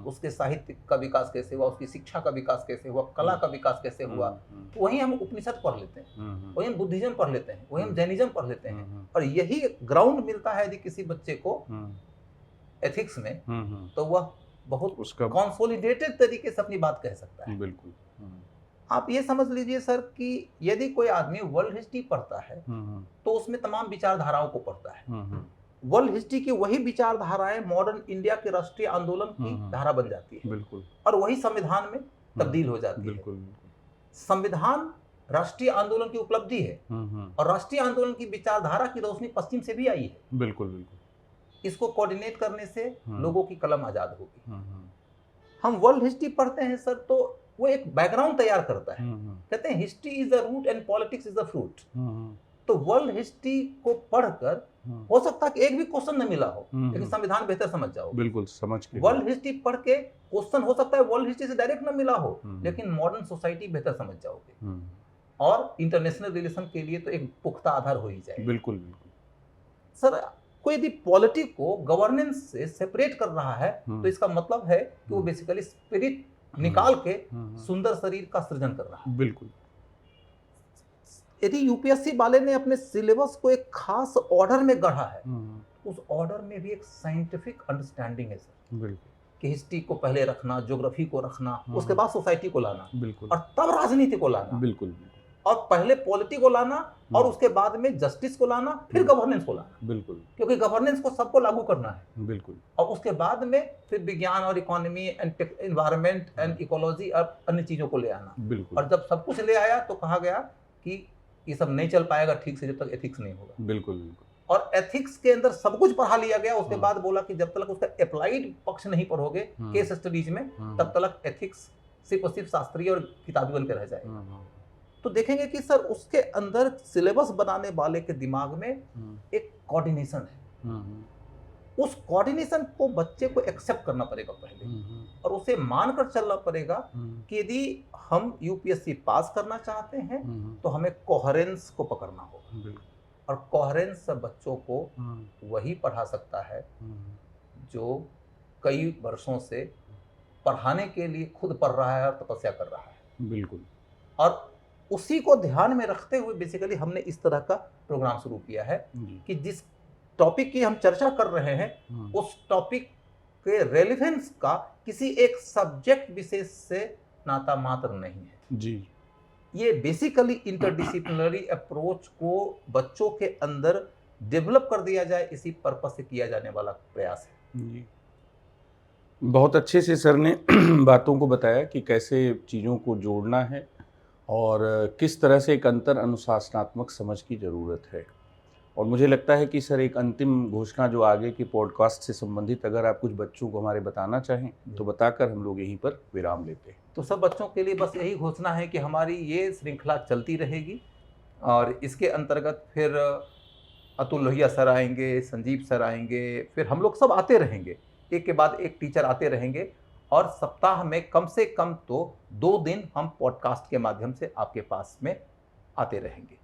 उसके साहित्य का विकास कैसे हुआ, उसकी शिक्षा का विकास कैसे हुआ, कला का विकास कैसे हुआ। तो वहीं हम उपनिषद पढ़ लेते हैं, वहीं हम बुद्धिज्म पढ़ लेते हैं, वहीं हम जैनिज्म पढ़ लेते हैं, और यही ग्राउंड मिलता है यदि किसी बच्चे को एथिक्स में, तो वह बहुत उसका कंसोलिडेटेड तरीके से अपनी बात कह सकता है। बिल्कुल। आप ये समझ लीजिए सर कि यदि कोई आदमी वर्ल्ड हिस्ट्री पढ़ता है तो उसमें तमाम विचारधाराओं को पढ़ता है। वर्ल्ड हिस्ट्री की वही विचारधाराएं मॉडर्न इंडिया के राष्ट्रीय आंदोलन की धारा बन जाती है। बिल्कुल। और वही संविधान में तब्दील हो जाती है। बिल्कुल। संविधान राष्ट्रीय आंदोलन की उपलब्धि है, और राष्ट्रीय आंदोलन की विचारधारा की रोशनी पश्चिम से भी आई है। बिल्कुल बिल्कुल। इसको कोऑर्डिनेट करने से लोगों की कलम आजाद होगी। हम वर्ल्ड हिस्ट्री पढ़ते हैं सर तो वो एक बैकग्राउंड तैयार करता है। कहते हैं history is the root and politics is the fruit. तो वर्ल्ड हिस्ट्री को पढ़कर हो सकता है कि एक भी क्वेश्चन न मिला हो, लेकिन संविधान बेहतर समझ जाओ। बिल्कुल समझ के। वर्ल्ड हिस्ट्री पढ़ के क्वेश्चन हो सकता है वर्ल्ड हिस्ट्री से डायरेक्ट न मिला हो, लेकिन मॉडर्न सोसाइटी बेहतर समझ जाओगे, और इंटरनेशनल रिलेशन के लिए तो एक पुख्ता आधार हो ही जाएगा। बिल्कुल बिल्कुल। सर कोई यदि पॉलिटिक को गवर्नेंस से सेपरेट कर रहा है तो इसका मतलब है कि वो बेसिकली स्पिरिट निकाल के सुंदर शरीर का सृजन कर रहा है। बिल्कुल। यदि यूपीएससी वाले ने अपने सिलेबस को एक खास ऑर्डर में गढ़ा है, उस ऑर्डर में भी एक साइंटिफिक अंडरस्टैंडिंग है सर। बिल्कुल। कि हिस्ट्री को पहले रखना, ज्योग्राफी को रखना, उसके बाद सोसाइटी को लाना, बिल्कुल, और तब राजनीति को लाना, बिल्कुल, और पहले पॉलिटी को लाना, और उसके बाद में जस्टिस को लाना, फिर गवर्नेंस को लाना। बिल्कुल। क्योंकि गवर्नेंस को सबको लागू करना है। बिल्कुल। और उसके बाद में फिर विज्ञान और economy and environment and ecology और अन्य चीजों को ले आना। बिल्कुल। और जब सब कुछ ले आया तो कहा गया कि ये सब नहीं चल पाएगा ठीक से जब तक एथिक्स नहीं होगा। बिल्कुल बिल्कुल। और एथिक्स के अंदर सब कुछ पढ़ा लिया गया। उसके बाद बोला कि जब तक उसका अप्लाइड पक्ष नहीं पढ़ोगे केस स्टडीज में, तब तक एथिक्स सिर्फ और सिर्फ शास्त्रीय और किताबी बन के रह जाएगा। तो देखेंगे कि सर उसके अंदर सिलेबस बनाने वाले के दिमाग में एक कोऑर्डिनेशन है। उस कोऑर्डिनेशन को बच्चे को एक्सेप्ट करना पड़ेगा पहले, और उसे मानकर चलना पड़ेगा कि यदि हम यूपीएससी पास करना चाहते हैं तो हमें कोहेरेंस को पकड़ना होगा, और कोहेरेंस बच्चों को वही पढ़ा सकता है जो कई वर्षों से पढ़ाने के लिए खुद पढ़ रहा है और तपस्या कर रहा है। बिल्कुल। और उसी को ध्यान में रखते हुए बेसिकली हमने इस तरह का प्रोग्राम शुरू किया है कि जिस टॉपिक की हम चर्चा कर रहे हैं उस टॉपिक के रेलेवेंस का किसी एक सब्जेक्ट विशेष से नाता मात्र नहीं है जी। ये बेसिकली इंटरडिसिप्लिनरी अप्रोच को बच्चों के अंदर डेवलप कर दिया जाए, इसी पर्पस से किया जाने वाला प्रयास है जी। बहुत अच्छे से सर ने बातों को बताया कि कैसे चीज़ों को जोड़ना है और किस तरह से एक अंतर अनुशासनात्मक समझ की ज़रूरत है। और मुझे लगता है कि सर एक अंतिम घोषणा जो आगे के पॉडकास्ट से संबंधित अगर आप कुछ बच्चों को हमारे बताना चाहें तो बताकर हम लोग यहीं पर विराम लेते हैं। तो सब बच्चों के लिए बस यही घोषणा है कि हमारी ये श्रृंखला चलती रहेगी, और इसके अंतर्गत फिर अतुल लोहिया सर आएंगे, संजीव सर आएंगे, फिर हम लोग सब आते रहेंगे, एक के बाद एक टीचर आते रहेंगे, और सप्ताह में कम से कम तो 2 दिन हम पॉडकास्ट के माध्यम से आपके पास में आते रहेंगे।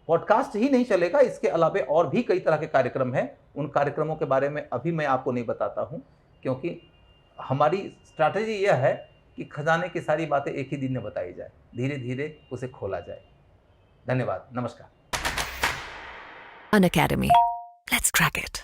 पॉडकास्ट ही नहीं चलेगा, इसके अलावा और भी कई तरह के कार्यक्रम हैं। उन कार्यक्रमों के बारे में अभी मैं आपको नहीं बताता हूं, क्योंकि हमारी स्ट्रैटेजी यह है कि खजाने की सारी बातें एक ही दिन में बताई जाए, धीरे धीरे उसे खोला जाए। धन्यवाद, नमस्कार। An academy. Let's crack it.